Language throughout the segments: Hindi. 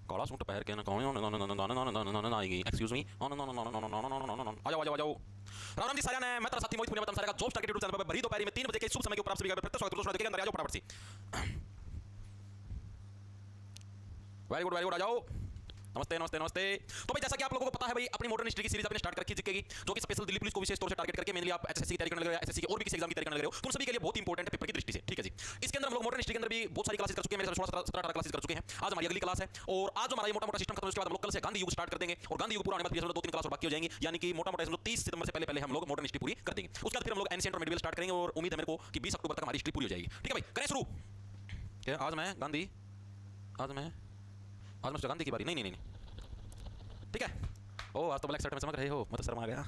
काला सूट पहन के ना कौन आएगी। एक्सक्यूज मी, आ जाओ आ जाओ आ जाओ। राम राम जी सारे ने मैं तेरा साथी मोहित पुनिया बताऊं सारे का जॉब स्टार के यूट्यूब चैनल पर भरी दोपहर में 3 बजे के शुभ समय के ऊपर आप सभी का प्रत्यक्ष स्वागत है। अंदर आ जाओ फटाफट से। वेरी गुड आ जाओ। नमस्ते नमस्ते नमस्ते। तो भाई जैसा कि आप लोगों को पता है भाई अपनी मॉडर्न हिस्ट्री की सीरीज अपने स्टार्ट कर रखी जिकेगी, जो कि स्पेशल दिल्ली पुलिस को विशेष तौर से टारगेट करके मेनली आप एसएससी की तैयारी करने लग रहे हो, एसएससी की और भी किसी एग्जाम की तैयारी करने लग रहे हो, तो उन सभी के लिए बहुत इंपॉर्टेंट है पेपर की दृष्टि से। ठीक है जी। इसके अंदर हम लोग मॉडर्न हिस्ट्री के अंदर भी बहुत सारी क्लासेस कर चुके हैं, मेरे 16 17 18 क्लासेस कर चुके हैं। आज हमारी अगली क्लास है और आज हमारा ये मोटा मोटा सिस्टम खत्म, उसके बाद हम लोग कल से गांधी युग स्टार्ट कर देंगे और गांधी युग पूरा होने के बाद 2-3 क्लास और बाकी हो जाएंगी, यानी कि मोटा मोटा 30 सितंबर से पहले हम लोग मॉडर्न हिस्ट्री पूरी कर देंगे। उसके बाद फिर हम लोग एंशिएंट और मिडिवल स्टार्ट करेंगे और उम्मीद है मेरे को कि 20 अक्टूबर तक हमारी हिस्ट्री पूरी हो जाएगी। ठीक है भाई, करें शुरू। क्या आज मैं गांधी आज मैं गांधी की बारी नहीं ठीक है। ओ आज तो ब्लैक शर्ट में चमक रहे हो, मैं तो शर्मा गया।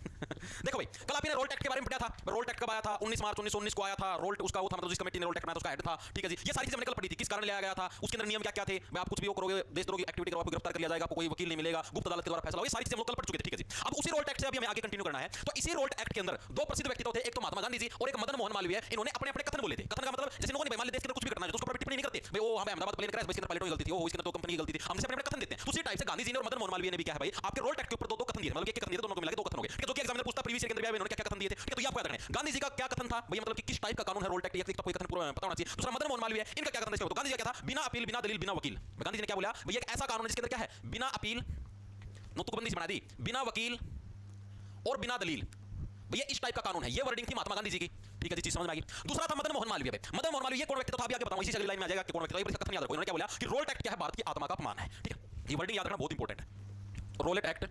देखो भाई कल आपने रोल टैक्ट के बारे में पढ़ा था। रोल टैक्ट कब आया था? 19 मार्च 1919 को आया था। रोल उसका वो था मतलब जिस कमेटी ने रोल टैक्ट बनाया था उसका हेड था। ठीक है जी। ये सारी चीजें हमने कल पढ़ी थी, किस कारण लिया गया था, उसके अंदर नियम क्या क्या थे। भाई आप कुछ भी वो करोगे, देशद्रोह की एक्टिविटी करोगे, आपको गिरफ्तार कर लिया जाएगा, आपको कोई वकील नहीं मिलेगा, गुप्त अदालत के द्वारा फैसला होगा। ये सारी चीजें हम लोग कल पढ़ चुके थे। ठीक है जी। अब उसी रोल टैक्ट से अभी हमें आगे कंटिन्यू करना है। तो इसी रोल टैक्ट के अंदर दो प्रसिद्ध व्यक्तित्व थे, एक तो महात्मा गांधी जी और एक मदन मोहन मालवीय। इन्होंने अपने अपने कथन बोले थे। कथन का मतलब जैसे लोगों ने मान देश के अंदर कुछ भी घटना है तो उसको टिप्पणी नहीं करते भाई, वो हमें अहमदाबाद प्लेन क्रैश इसके अंदर पायलटों की गलती थी, वो इसके अंदर तो कंपनी की गलती थी, हम अपने अपने कथन देते हैं। तो उसी टाइप से गांधी जी ने और मदन मोहन मालवीय ने भी क्या है भाई आपके रोल टैक्ट के ऊपर दो कथन दिए, मतलब एक कथन दिए दोनों को मिला के दो कथन हो गए। जो कि एग्जामिनर पूछता प्रीवियस ईयर के अंदर भी इन्होंने क्या कथन दिए थे। ठीक है, तो ये आपको याद रखना है। गांधी जी का क्या कथन था भैया, मतलब कि किस टाइप का कानून है रोल टैक्ट, एक तो कोई कथन पूरा पता होना चाहिए। दूसरा मदन मोहन मालवीय इनका क्या कथन है। तो गांधी जी का क्या था, बिना अपील बिना दलील बिना वकील। गांधी जी ने क्या बोला भैया, एक ऐसा कानून है जिसके अंदर क्या है, बिना अपील नोटबंदी से बना दी, बिना वकील और बिना दलील। भैया इस टाइप का कानून है, ये वर्डिंग थी महात्मा गांधी जी की। ठीक है जी, चीज समझ में आ गई। दूसरा था मदन मोहन मालवीय। मदन मोहन मालवीय कौन व्यक्ति था अभी आगे बताऊं, इसी अगली लाइन में आ जाएगा कि कौन व्यक्ति था। इसका कथन याद रखो, इन्होंने क्या बोला कि रोल टैक्ट क्या है, भारत की आत्मा का अपमान है। ठीक है, ये वर्डिंग याद रखना बहुत इंपॉर्टेंट है। रोल एक्ट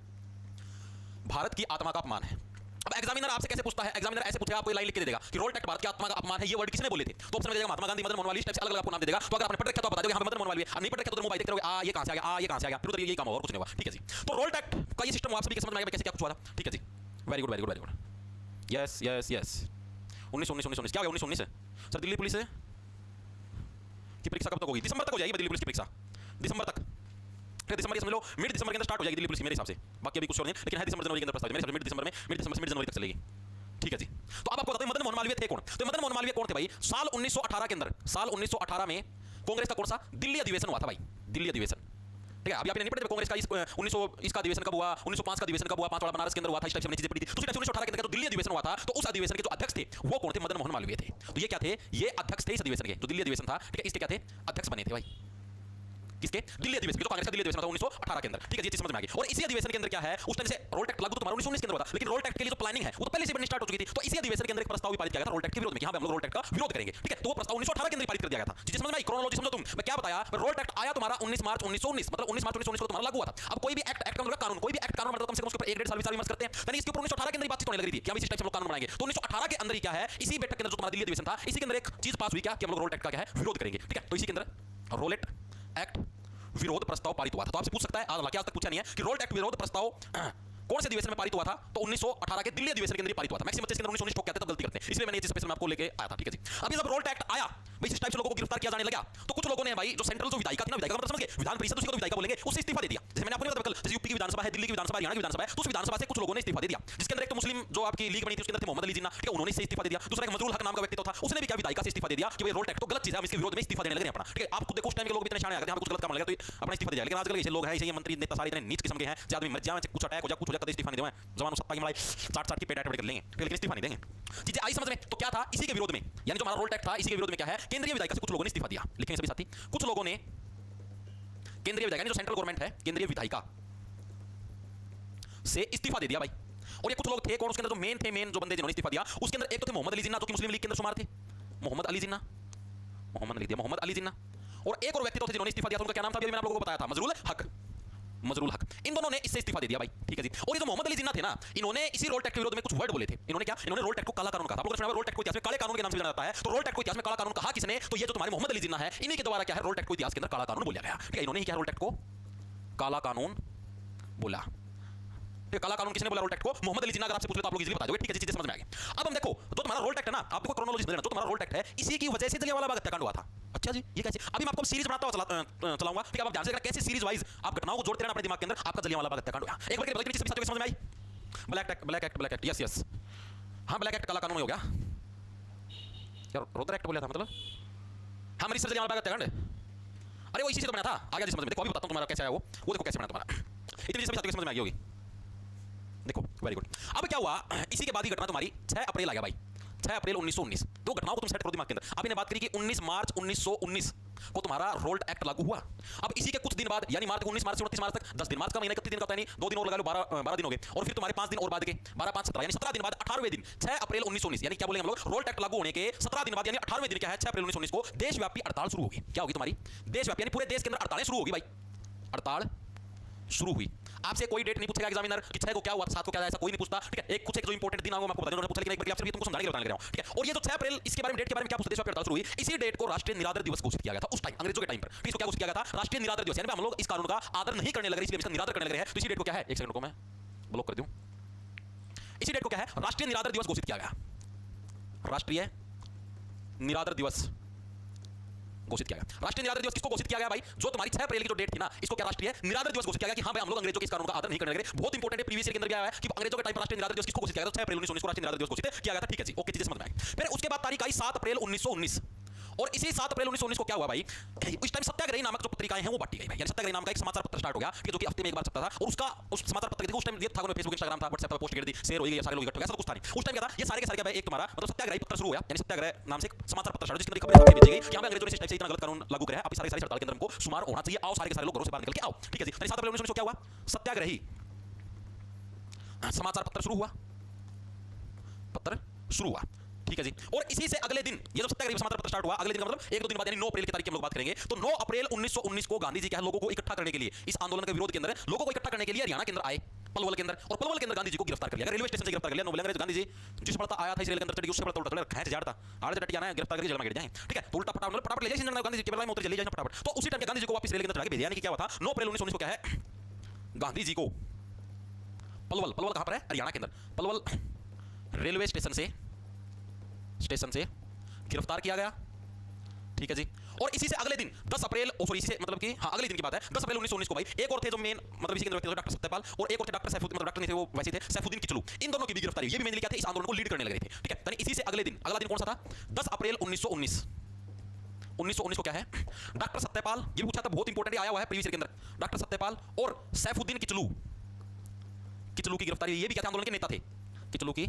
भारत की आत्मा का अपमान है। अब एग्जामिनर आपसे कैसे पूछता है, एग्जामिनर ऐसे पूछेगा, आपको लाइन लिख के दे देगा कि रोल टैक्ट भारत की आत्मा का अपमान है, ये वर्ड किसने बोले थे। तो ऑप्शन में देगा महात्मा गांधी, मदन मोहन मालवीय, टाइप से अलग अलग आपको नाम दे देगा। तो अगर आपने पढ़ रखा तो आप बता दोगे हां मदन मोहन मालवीय, नहीं पढ़ रखा तो मोबाइल देखते रहोगे, ये कहां से आ गया, ये कहां से आ गया, फिर उधर यही काम होगा और कुछ नहीं होगा। ठीक है जी। तो रोल टैक्ट का ये सिस्टम आप सभी के समझ में आएगा कैसे क्या कुछ हुआ था। ठीक है जी, very good very good very good. Yes yes yes 19 क्या हो गया 19 सर दिल्ली पुलिस की परीक्षा कब तक होगी? दिसंबर तक हो जाएगी दिल्ली पुलिस की परीक्षा, दिसंबर तक। दिसंबर के समझ लो, मिड दिसंबर के अंदर स्टार्ट हो जाएगी दिल्ली पुलिस मेरे हिसाब से, बाकी अभी कुछ और नहीं, लेकिन है दिसंबर जनवरी के अंदर प्रस्ताव मेरे हिसाब से, मिड दिसंबर से मिड जनवरी तक चलेगी। ठीक है जी। तो अब आपको बताते हैं मदन मोहन मालवीय थे कौन। तो मदन मोहन मालवीय कौन थे भाई, साल 1918 के अंदर, साल 1918 में कांग्रेस का कौन सा दिल्ली अधिवेशन हुआ था भाई, दिल्ली अधिवेशन। ठीक है, अभी आपने नहीं पढ़े कांग्रेस का 1900 इसका अधिवेशन कब हुआ, 1905 का अधिवेशन कब हुआ, 5 वाला बनारस के अंदर हुआ था, इस टाइप से हमने चीजें पढ़ी थी। तो 1918 के अंदर तो दिल्ली अधिवेशन हुआ था, तो उस अधिवेशन के जो अध्यक्ष थे वो कौन थे, मदन मोहन मालवीय थे। तो ये क्या थे, ये अध्यक्ष थे इस अधिवेशन के, जो दिल्ली अधिवेशन था। ठीक है, इसके क्या थे, अध्यक्ष बने थे भाई, किसके, दिल्ली अधिवेशन, जो कांग्रेस का दिल्ली अधिवेशन था 1918 के अंदर। ठीक है, ये चीज समझ में आ गई। और इसी अधिवेशन के अंदर क्या है, उस टाइम से रोल टैक्ट लागू तो तुम्हारा 1919 के अंदर हुआ था, लेकिन रोल टैक्ट के लिए जो प्लानिंग है वो तो पहले से बननी स्टार्ट हो चुकी थी। तो इसी अधिवेशन के अंदर एक प्रस्ताव भी पारित किया गया था रोल टैक्ट के विरोध में, यहां पे हम लोग रोल टैक्ट का विरोध करेंगे। ठीक है, तो वो प्रस्ताव 1918 के अंदर पारित कर दिया गया था। चीजें समझ में आई, क्रोनोलॉजी समझो तुम। मैं क्या बताया, रोल टैक्ट आया तुम्हारा 19 मार्च 1919, मतलब 19 मार्च 1919 को तुम्हारा लागू हुआ था। अब कोई भी एक्ट का मतलब कानून, कोई भी एक्ट कानून मतलब कम से कम उसके ऊपर 1-1.5 साल विचार विमर्श करते हैं, यानी इसके ऊपर 1918 के अंदर बातचीत होने लगी थी कि हम इस टाइप से कानून बनाएंगे। तो 1918 के अंदर ही क्या है, इसी बैठक के अंदर जो तुम्हारा दिल्ली अधिवेशन था, इसी के अंदर एक चीज पास हुई क्या कि हम लोग रोल टैक्ट का क्या है विरोध करेंगे। ठीक है, तो इसी के अंदर रोल एक्ट विरोध प्रस्ताव पारित हुआ था। तो आपसे पूछ सकता है, हालांकि आज तक पूछा नहीं है कि रोल टैक्ट विरोध प्रस्ताव कौन से अधिवेशन में पारित हुआ था। तो 1918 के दिल्ली अधिवेशन के अंदर पारित हुआ था। मैक्सिमम बच्चे इसके अंदर 1919 कहते हैं तो गलती करते हैं, इसलिए मैंने ये चीज स्पेशल में आपको लेके आया था। ठीक है जी। अभी जब रोल टैक्ट आया भाई, इस टाइप से लोगों को गिरफ्तार किया जाने लगा, तो कुछ लोगों ने भाई जो सेंट्रल जो विधायिका थी ना, विधायिका मतलब समझ गए, विधान परिषद उसको तो विधायिका बोलेंगे, उससे इस्तीफा दे दिया। जैसे मैंने आपको नहीं बताया कल, जैसे यूपी की विधानसभा है, दिल्ली की विधानसभा, हरियाणा की विधानसभा है, तो उस विधानसभा से कुछ लोगों ने इस्तीफा दे दिया, जिसके अंदर एक तो मुस्लिम जो आपकी लीग बनी थी उसके अंदर थे मोहम्मद अली जिन्ना, ठीक है, उन्होंने इससे इस्तीफा दे दिया। दूसरा एक मजरूल हक नाम का व्यक्ति था, उसने भी क्या विधायिका से इस्तीफा दे दिया कि भाई रोल टैक्ट तो गलत चीज है, हम इसके विरोध में इस्तीफा देने लगे हैं अपना। ठीक है, आप खुद देखो उस टाइम के लोग भी इतने शाने आ गए, कुछ गलत काम लगा तो अपना इस्तीफा दे दिया। लेकिन आजकल ऐसे लोग हैं, ऐसे मंत्री नेता सारे इतने नीच किस्म के हैं, आदमी मर जाए, कुछ अटैक हो जाए, कुछ हो जाए, कभी इस्तीफा नहीं देंगे, जवान सत्ता की मलाई 60 की पेट कर लेंगे, लेकिन इस्तीफा नहीं देंगे। चीजें आई समझ में। तो क्या था इसी के विरोध में, यानी जो हमारा रोल टैक्ट था इसी के विरोध में क्या है, केंद्रीय विधायिका से कुछ लोगों ने इस्तीफा दिया। लिखेंगे सभी साथी, कुछ लोगों ने केंद्रीय विधायिका, जो सेंट्रल गवर्नमेंट है, केंद्रीय विधायिका से इस्तीफा दे दिया भाई। और ये कुछ लोग थे कौन, उसके अंदर जो मेन थे, मेन जो बंदे जिन्होंने इस्तीफा दिया, उसके अंदर एक तो थे मोहम्मद अली जिन्ना, जो कि मुस्लिम लीग के अंदर शुमार थे, मोहम्मद अली जिन्ना, मोहम्मद अली जिन्ना। और एक और व्यक्ति तो थे जिन्होंने इस्तीफा दिया था, उनका क्या नाम था, अभी मैंने आप लोगों को बताया था, मजरूल हक, मजरूल हक। इन दोनों ने इससे इस्तीफा दे दिया भाई। ठीक है जी। और ये जो मोहम्मद अली जिन्ना थे ना, इन्होंने इसी रोल टैक्ट के विरोध में कुछ वर्ड बोले थे। इन्होंने क्या, इन्होंने रोल टैक्ट को काला कानून कहा था। आप लोगों ने सुना रोल टैक्ट को इतिहास में काले कानून के नाम से जाना जाता है। तो रोल टैक्ट को इतिहास में काला कानून कहा किसने, तो ये जो तुम्हारे मोहम्मद अली जिन्ना है, इन्हीं के द्वारा क्या है रोल टैक्ट को इतिहास के अंदर काला कानून बोला गया। ठीक है, इन्होंने ही क्या रोल टैक्ट को काला कानून बोला। काला कानून किसने बोला रोल टैक्ट को, मोहम्मद अली जिन्ना। अगर आपसे पूछ ले तो आप लोग इजीली बता दोगे। ठीक है, चीजें समझ में आ गई। अब हम देखो जो तुम्हारा रोल टैक्ट है ना, आप देखो क्रोनोलॉजी समझना, जो तुम्हारा रोल टैक्ट है इसी की वजह से जलियांवाला बाग हत्याकांड हुआ था। अच्छा जी, ये कैसे, अभी मैं आपको सीरीज बनाता हुआ चलाऊंगा। ठीक है, आप ध्यान से कैसे सीरीज वाइज आप घटनाओं को जोड़ते रहना अपने दिमाग के अंदर, आपका जलियांवाला बाग हत्याकांड हुआ। एक बार चीज समझ में आई, ब्लैक एक्ट, यस यस, हाँ ब्लैक एक्ट काला कानून हो गया यार, रोदर एक्ट बोला था मतलब, हाँ मरीज जलियांवाला बाग हत्याकांड। अरे वो इसी से तो बना था, आ गया जी समझ में। देखो अभी बताता हूं तुम्हारा कैसे आया वो देखो कैसे बना तुम्हारा, इतनी सभी साथियों को समझ में आ गई होगी। देखो वेरी गुड। अब क्या हुआ, इसी के बाद ही घटना तुम्हारी 6 अप्रैल आ गया भाई, 6 अप्रैल 1919। तो घटनाओं को तुम सेट करो दिमाग के अंदर। अब इन्हें बात करी कि 19 मार्च 1919 को तुम्हारा रोल्ट एक्ट लागू हुआ। अब इसी के कुछ दिन बाद यानी मार्च 19 मार्च से 29 मार्च तक 10 दिन, मार्च का महीना कितने दिन का होता है, नहीं 2 दिन और लगा लो, 12 दिन हो गए। और फिर तुम्हारे 5 दिन और बाद के 12 5 17 यानी 17 दिन बाद 18वें दिन 6 अप्रैल 1919 यानी क्या बोलेंगे हम लोग, रोल्ट एक्ट लागू होने के 17 दिन बाद यानी 18वें दिन क्या है 6 अप्रैल 1919 को देशव्यापी हड़ताल शुरू होगी। क्या होगी तुम्हारी देशव्यापी, यानी पूरे देश के अंदर हड़तालें शुरू होगी भाई, हड़ताल शुरू हुई। आपसे कोई डेट नहीं पूछेगा एग्जामिनर कि 6 को क्या हुआ, 7 को क्या हुआ, ऐसा कोई नहीं पूछता, ठीक है। एक कुछ एक जो इंपॉर्टेंट दिन मैं आपको बता दूं, पूछा लेकिन एक बार आपसे तुमको समझाने के लिए बताने लग रहा हूं, ठीक है। और ये जो 6 अप्रैल इसके बारे में डेट के बारे में क्या पूछते देशव्यापी हड़ताल शुरू हुई, इसी डेट को राष्ट्रीय निरादर दिवस घोषित किया गया था उस टाइम अंग्रेजों के टाइम पर। इसको क्या घोषित किया गया था, राष्ट्रीय निरादर दिवस। यानी हम लोग इस कानून का आदर नहीं करने लग रहे, इसलिए इसका निरादर करने लग रहे हैं। तो इसी डेट को क्या है, एक सेकंड को मैं ब्लॉक कर दूं, इसी डेट को क्या है राष्ट्रीय निरादर दिवस घोषित किया गया, राष्ट्रीय निरादर दिवस घोषित किया गया। राष्ट्रीय निरादर दिवस किसको घोषित किया गया भाई, जो तुम्हारी 6 अप्रैल की जो डेट थी ना, इसको क्या राष्ट्रीय निरादर दिवस घोषित किया गया कि हां भाई हम लोग अंग्रेजों के इस कानून का आदर नहीं करने लगे। बहुत इंपॉर्टेंट है, प्रीवियस ईयर के अंदर क्या है कि अंग्रेजों के टाइम पर राष्ट्रीय निरादर दिवस किसको घोषित किया गया, 6 अप्रैल 1919 को राष्ट्रीय निरादर दिवस घोषित किया गया था, ठीक है जी, ओके चीजें समझ में आई। फिर उसके बाद तारीख आई 7 अप्रैल 1919 और इसी 7 अप्रैल 1919 को क्या हुआ भाई, इस टाइम सत्याग्रही नामक जो पत्रिकाएं हैं वो बांटी गई भाई। यानी सत्याग्रही नाम का एक समाचार पत्र स्टार्ट हो गया कि जो कि हफ्ते में एक बार छपता था। और उसका उस समाचार पत्र देखो उस टाइम ये था, फेसबुक इंस्टाग्राम था, व्हाट्सएप पर पोस्ट कर दी, शेयर हो गई, सारे लोग इकट्ठे हो गए, ऐसा कुछ था नहीं। उस टाइम क्या था, ये सारे के सारे क्या भाई एक तुम्हारा मतलब सत्याग्रही पत्र शुरू हुआ, यानी सत्याग्रह नाम से एक समाचार पत्र स्टार्ट जिसके अंदर खबरें भेजी गई कि हमें अंग्रेजों ने इस टाइप से इतना गलत कानून लागू किया है, अब सारे सारे हड़ताल के अंदर हमको शुमार होना चाहिए, आओ सारे के सारे लोग घरों से बाहर निकल के आओ, ठीक है जी। 7 अप्रैल 1919 को क्या हुआ, सत्याग्रही समाचार पत्र शुरू हुआ, पत्र शुरू हुआ, ठीक है जी। और इसी से अगले दिन ये जो सत्याग्रह समाचार पत्र स्टार्ट हुआ, अगले दिन का मतलब 1-2 दिन बाद यानी 9 अप्रैल की तारीख की हम लोग बात करेंगे। तो 9 अप्रैल 1919 को गांधी जी क्या है लोगों को इकट्ठा करने के लिए, इस आंदोलन के विरोध के अंदर लोगों को इकट्ठा करने के लिए हरियाणा के अंदर आए, पलवल के अंदर, और पलवल के अंदर गांधी जी को गिरफ्तार कर लिया, रेलवे स्टेशन से गिरफ्तार कर लिया। नोबेल अंग्रेज गांधी जी जिस पड़ता आया था इस रेल के अंदर चढ़ उससे पड़ता उल्टा खैच जाता आड़ से डट जाना है, गिरफ्तार करके जेल में गिर जाए, ठीक है। तो उल्टा फटाफट फटाफट ले जाए गांधी जी के में उतर चले जाए फटाफट। तो उसी टाइम गांधी जी को वापस रेल के अंदर चढ़ा के भेजा, यानी कि क्या हुआ था 9 अप्रैल 1919 को क्या है गांधी जी को पलवल, पलवल कहां पर है हरियाणा के अंदर, पलवल रेलवे स्टेशन से गिरफ्तार किया गया, ठीक है जी। और इसी से अगले दिन 10 अप्रैल सॉरी इसी से मतलब कि हाँ अगले दिन की बात है 10 अप्रैल 1919 को भाई एक और थे जो मेन मतलब इसी के अंदर डॉक्टर सत्यपाल और एक और थे डॉक्टर सैफुद्दीन, मतलब डॉक्टर नहीं थे वो वैसे थे सैफुद्दीन किचलू, इन दोनों की भी गिरफ्तारी, ये भी मेनली क्या थे इस आंदोलन को लीड करने लग रहे थे, ठीक है। यानी इसी से अगले दिन, अगला दिन कौन सा था 10 अप्रैल 1919 को क्या है डॉक्टर सत्यपाल, ये पूछा था बहुत इंपॉर्टेंट आया हुआ है प्रीवियस ईयर के अंदर, डॉक्टर सत्यपाल और सैफुद्दीन किचलू की गिरफ्तारी, ये भी क्या थे आंदोलन के नेता थे, किचलू की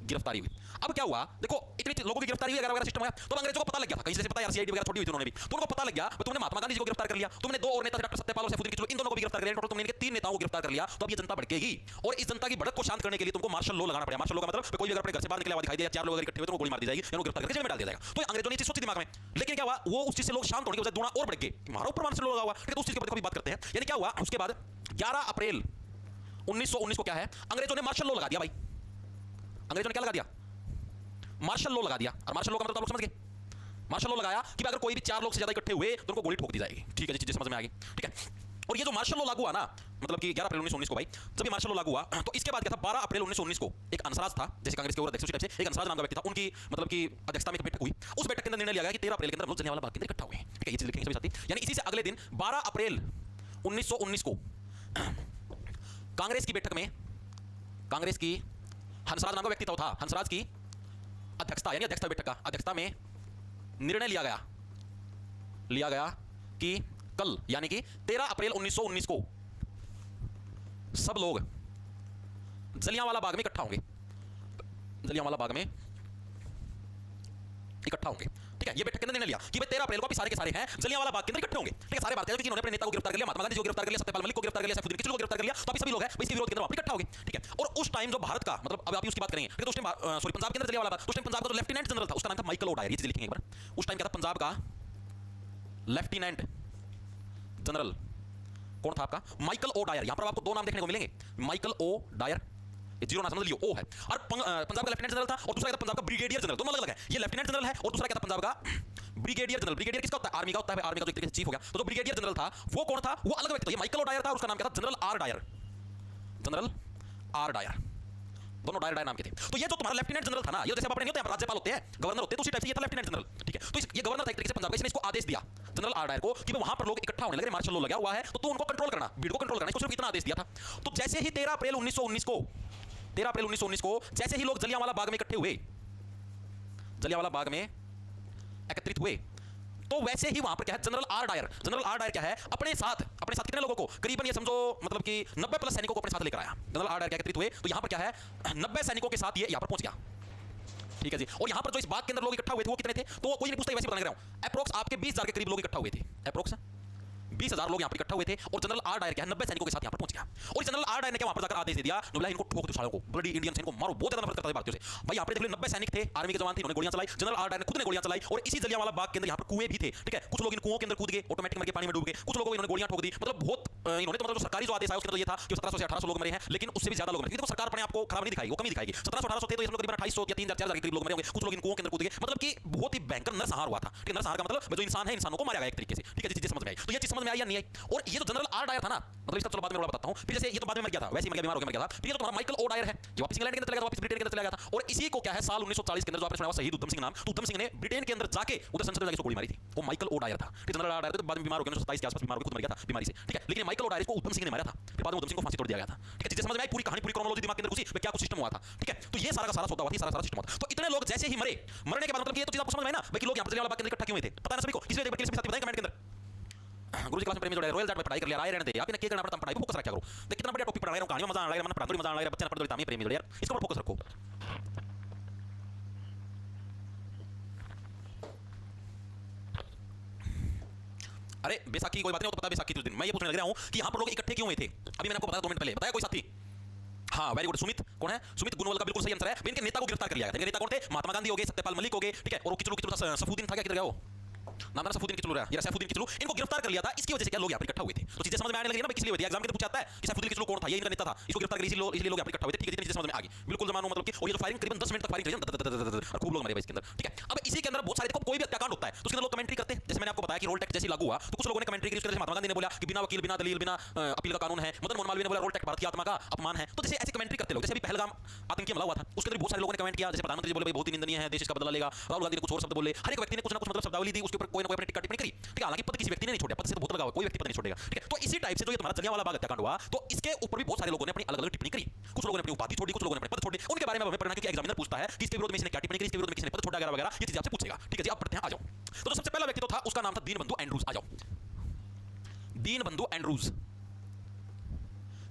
गिरफ्तारी हुई। अब क्या हुआ देखो इतनी लोगों की गिरफ्तारी हुई वगैरह सिस्टम है, तो अंग्रेजों को पता लग गया था कहीं से पता यार सीआईडी वगैरह छोड़ी हुई थी उन्होंने भी, तो उनको पता लग गया तो तुमने महात्मा गांधी जी को गिरफ्तार कर लिया, तुमने 2 और नेता डॉक्टर सत्यपाल और सैफुद्दीन किचलू इन दोनों को भी गिरफ्तार कर लिया, टोटल तुमने इनके 3 नेताओं को गिरफ्तार कर लिया। तो अब ये जनता भड़केगी और इस जनता की भड़क को शांत करने के लिए तुमको मार्शल लॉ लगाना पड़ेगा। मार्शल लॉ का मतलब कोई अगर अपने घर से बाहर निकले हुआ दिखाई दे, 4 लोग अगर इकट्ठे हुए तो गोली मार दी जाएगी, उनको गिरफ्तार करके जेल में डाल दिया जाएगा। तो अंग्रेजों ने चीज सोची दिमाग में, लेकिन क्या हुआ वो उस चीज से लोग शांत होने की वजह दुना और बढ़ गए, हमारा ऊपर मार्शल लॉ लगा हुआ, ठीक है। तो उस चीज के बारे में बात करते हैं। यानी क्या हुआ उसके बाद 11 अप्रैल 1919 को क्या है अंग्रेजों ने मार्शल लॉ लगा दिया भाई, अंग्रेजों ने क्या लगा दिया मार्शल लॉ लगा दिया। और मार्शल लॉ का मतलब आप लोग समझ गए, मार्शल लॉ लगाया कि अगर कोई भी 4 लोग से ज्यादा इकट्ठे हुए तो उनको गोली ठोक दी जाएगी, ठीक है जी, चीजें समझ में आ गई, ठीक है। और ये जो मार्शल लॉ लागू हुआ ना मतलब कि 11 अप्रैल 1919 को भाई जब ये मार्शल लॉ लागू हुआ तो इसके बाद क्या था 12 अप्रैल 1919 को एक अंसराज था, जैसे कांग्रेस के और अध्यक्ष टाइप से एक अंसराज नाम का व्यक्ति था, उनकी मतलब कि अध्यक्षता में एक बैठक हुई, उस बैठक के अंदर निर्णय लिया गया कि 13 अप्रैल के अंदर हम लोग जलियांवाला बाग के अंदर इकट्ठा हुए, ठीक है। ये चीज लिखेंगे सभी साथी। यानी इसी से अगले दिन 12 अप्रैल 1919 को कांग्रेस की बैठक में कांग्रेस की हंसराज नाम का व्यक्ति था, हंसराज की अध्यक्षता यानी अध्यक्षता बैठक का अध्यक्षता में निर्णय लिया गया कि कल यानी कि 13 अप्रैल 1919 को सब लोग जलियांवाला बाग में इकट्ठा होंगे, जलियांवाला बाग में इकट्ठा होंगे, ठीक है। ये बैठक के अंदर निर्णय लिया कि भाई 13 अप्रैल को भी सारे के सारे हैं जलियांवाला बाग के अंदर इकट्ठे होंगे, ठीक है। सारे भारतीय क्योंकि इन्होंने अपने नेता को गिरफ्तार कर लिया, महात्मा गांधी जी को गिरफ्तार कर लिया, सत्यपाल मलिक को गिरफ्तार कर लिया, सैफुद्दीन किचलू को गिरफ्तार कर लिया, तो अभी सभी लोग हैं इसी विरोध के अंदर वापस इकट्ठा होंगे, ठीक है। और उस टाइम जो भारत का मतलब अब आप उसकी बात करेंगे, ठीक है। तो उस टाइम सॉरी पंजाब के अंदर जलियांवाला बाग, उस टाइम पंजाब का जो लेफ्टिनेंट जनरल था उसका नाम था माइकल ओ डायर, ये चीज लिखेंगे एक बार। उस टाइम क्या था पंजाब का लेफ्टिनेंट जनरल कौन था आपका माइकल ओ डायर। यहां पर आपको 2 नाम देखने को मिलेंगे, माइकल ओ डायर, ये जीरो ना समझ लियो ओ है, और पंजाब का लेफ्टिनेंट जनरल था और दूसरा क्या था पंजाब का ब्रिगेडियर जनरल, दोनों अलग अलग है। ये लेफ्टिनेंट जनरल है और दूसरा क्या था पंजाब का ब्रिगेडियर जनरल। ब्रिगेडियर किसका होता है आर्मी का होता है, आर्मी का जो एक तरीके से चीफ हो गया। तो जो ब्रिगेडियर जनरल था वो कौन था, वो अलग व्यक्ति था, ये माइकल ओ डायर था और उसका नाम क्या था general R Dyer, general R Dyer, दोनों डायर नाम के थे। तो ये जो तुम्हारा लेफ्टिनेंट जनरल था ना, ये जैसे अपने नहीं होते हैं राज्यपाल होते हैं गवर्नर होते हैं, तो उसी टाइप से ये था लेफ्टिनेंट जनरल, ठीक है। तो ये गवर्नर था एक तरीके से पंजाब का, इसने इसको आदेश दिया जनरल आर डायर को कि वहां पर लोग इकट्ठा होने लगे, मार्शल लॉ लगा हुआ है तो तू उनको कंट्रोल करना, भीड़ को कंट्रोल करना, इसको सिर्फ इतना आदेश दिया था। तो जैसे ही 13 अप्रैल 1919 को जैसे ही लोग जलियांवाला बाग में इकट्ठे हुए, जलियांवाला बाग में एकत्रित हुए, तो वैसे ही वहां पर क्या है, जनरल आर डायर क्या है, अपने साथ कितने लोगों को, करीबन ये समझो मतलब कि 90 प्लस सैनिकों को अपने साथ लेकर आया। जनरल आर डायर क्या एकत्रित हुए, तो यहां पर क्या है 90 सैनिकों के साथ ये यहां पर पहुंच गया, ठीक है जी। और यहां पर जो इस बात के अंदर लोग इकट्ठा हुए थे वो कितने थे, तो कोई नहीं पूछता, वैसे बताने रहा हूं। अप्रोक्स आपके 20,000 के करीब लोग इकट्ठा हुए थे, अप्रोक्स 20,000 लोग यहां पर इकट्ठा हुए थे। और जनरल आर डायर क्या है 90 सैनिकों के साथ यहां पर पहुंच गया। और जनरल आर डायर ने क्या वहां पर जाकर आदेश दे दिया, बोला इनको ठोक दो सालों को, ब्लडी इंडियंस, इनको मारो, बहुत ज्यादा नफरत करता है भारतीयों से। भाई यहां पर देख लो 90 सैनिक थे, आर्मी के जवान थे, इन्होंने गोलियां चलाई, जनरल आर डायर ने खुद ने गोलियां चलाई। और इसी जलियांवाला बाग के अंदर यहां पर कुएं भी थे, ठीक है, कुछ लोग इन कुओं के अंदर कूद गए, ऑटोमेटिक मर के पानी में डूब गए, कुछ लोगों को इन्होंने गोलियां ठोक दी। मतलब बहुत इन्होंने तो मतलब जो सरकारी जो आदेश आया उसके तो ये था कि 1700 से 1800 लोग मरे हैं, लेकिन उससे भी ज्यादा लोग मरे। देखो सरकार अपने आप को खराब नहीं दिखाएगी, वो कमी दिखाएगी। 1700 1800 थे तो हम लोग करीबन 2800 या 3000 4000 के करीब लोग मरे होंगे, कुछ लोग इन कुओं के अंदर कूद गए। मतलब कि बहुत ही भयंकर नरसंहार हुआ था। ठीक है, नरसंहार का मतलब जो इंसान है, इंसानों को मारा गया एक तरीके से, ठीक है, चीजें समझ में आई। तो ये चीज समझ में आई या नहीं आई। और ये जो जनरल आर डायर था ना, मतलब इसका चलो बाद में बताता हूं। फिर जैसे ये तो बाद में मर गया था, वैसे ही मर गया, बीमार हो गया, मर गया था। फिर ये तो तुम्हारा माइकल ओ डायर है, जो वापस इंग्लैंड के अंदर चला गया था, वापस ब्रिटेन के अंदर चला गया था। और इसी को क्या है साल 1940 के अंदर जो आपने सुना हुआ शहीद उधम सिंह नाम, तो उधम सिंह ने ब्रिटेन के अंदर जाके उधर संसद में जाके गोली मारी थी। वो माइकल ओ डायर था। फिर जनरल आर डायर तो बाद में बीमार हो गया, 1927 के आसपास बीमार हो गया, खुद मर गया था बीमारी से, ठीक है। लेकिन माइकल ओ डायर को उधम सिंह ने मारा था, फिर बाद में उधम सिंह को फांसी तोड़ दिया गया था, ठीक है। जिसे समझ में आई पूरी कहानी, पूरी क्रोनोलॉजी दिमाग के अंदर घुसी, क्या कुछ सिस्टम हुआ था, ठीक है। तो ये सारा का सारा सौदा हुआ था, सारा सिस्टम हुआ था। तो इतने लोग जैसे ही मरे, मरने के बाद मतलब ये तो चीज आपको समझ में आई ना, भाई कि लोग यहां पर जलियांवाला बाग के अंदर इकट्ठा क्यों हुए थे, पता है ना सभी को। किसी वजह के साथ बताएं कमेंट के अंदर। गुरुजी क्लास में प्रेमी जोड़ा रॉयल जाट में पढ़ाई कर लिया, राय रहने दे, आपने क्या करना पड़ता पढ़ाई पे फोकस रखा करो। देख कितना बढ़िया टॉपिक पढ़ा रहा हूं, कहानी में मजा आ रहा है, मन पढ़ा मजा आ रहा है, बच्चे ना पढ़ दो प्रेमी जोड़ा यार, इसके ऊपर फोकस रखो। अरे बैसाखी कोई बात नहीं, वो तो पता है बैसाखी उस दिन। मैं ये पूछने लग रहा हूं कि यहां पर लोग इकट्ठे क्यों हुए थे। अभी मैंने आपको बताया 2 मिनट पहले, बताया कोई साथी। हाँ वेरी गुड, सुमित कौन है, सुमित गुनवल का बिल्कुल सही आंसर है। इनके नेता को गिरफ्तार कर लिया गया था। नेता कौन थे, महात्मा गांधी हो गए, सत्यपाल मलिक हो गए, ठीक है। और किचलू सफुद्दीन था क्या, किधर गया वो नाम था सफुद्दीन किचलू, या सैफुद्दीन किचलू, इनको गिरफ्तार कर लिया था। इसकी वजह से क्या लोग यहां पर इकट्ठा हुए थे। तो चीजें समझ में आने लगी ना, किस लिए हुई थी। एग्जाम के अंदर पूछा जाता है कि सैफुद्दीन किचलू कौन था, ये इनका नेता था, इसको गिरफ्तार कर इसलिए लोग यहां पर इकट्ठा हुए थे, ठीक है। चीजें समझ में आ गई बिल्कुल जमानो मतलब कि। और ये जो फायरिंग करीबन 10 मिनट तक फायरिंग चली और खूब लोग मरे भाई इसके अंदर, ठीक है। अब इसी के अंदर बहुत सारे, देखो कोई भी हत्याकांड होता है तो उसके अंदर लोग कमेंट्री करते हैं। जैसे मैंने आपको बताया कि रोल टैक्स जैसे लागू हुआ तो कुछ लोगों ने कमेंट्री की, उसके जैसे महात्मा गांधी ने बोला कि बिना वकील बिना दलील बिना अपील का कानून है। मदन मोहन मालवीय ने बोला रोल टैक्स भारत की आत्मा का अपमान है। तो जैसे ऐसी कमेंट्री करते लोग, जैसे अभी पहलगाम आतंकी हमला हुआ था, उसके अंदर बहुत सारे लोगों ने कमेंट किया। जैसे प्रधानमंत्री बोले भाई बहुत ही निंदनीय है, देश इसका बदला लेगा। राहुल गांधी ने कुछ और शब्द बोले, हर एक व्यक्ति ने कुछ ना कुछ मतलब शब्दावली दी, उसके ऊपर कोई ना कोई अपनी टिप्पणी करी, ठीक है। हालांकि पद किसी व्यक्ति ने नहीं छोड़ा, पद से तो बहुत लगा हुआ, कोई व्यक्ति पद नहीं छोड़ेगा, ठीक है। तो इसी टाइप से जो ये तुम्हारा जलियांवाला बाग हत्याकांड हुआ, तो इसके ऊपर भी बहुत सारे लोगों ने अपनी अलग-अलग टिप्पणी करी। कुछ लोगों ने अपनी उपाधि छोड़ी, कुछ लोगों ने अपने पद छोड़े। उनके बारे में हमें पढ़ना, क्योंकि एग्जामिनर पूछता है कि इसके विरोध में इसने क्या टिप्पणी करी, इसके विरोध में किसने पद छोड़ा वगैरह, ये चीजें आपसे पूछेगा, ठीक है जी। आप पढ़ते हैं, आ जाओ। तो जो सबसे पहला व्यक्ति तो था उसका नाम था दीनबंधु एंड्रूज। आ जाओ, दीनबंधु एंड्रूज।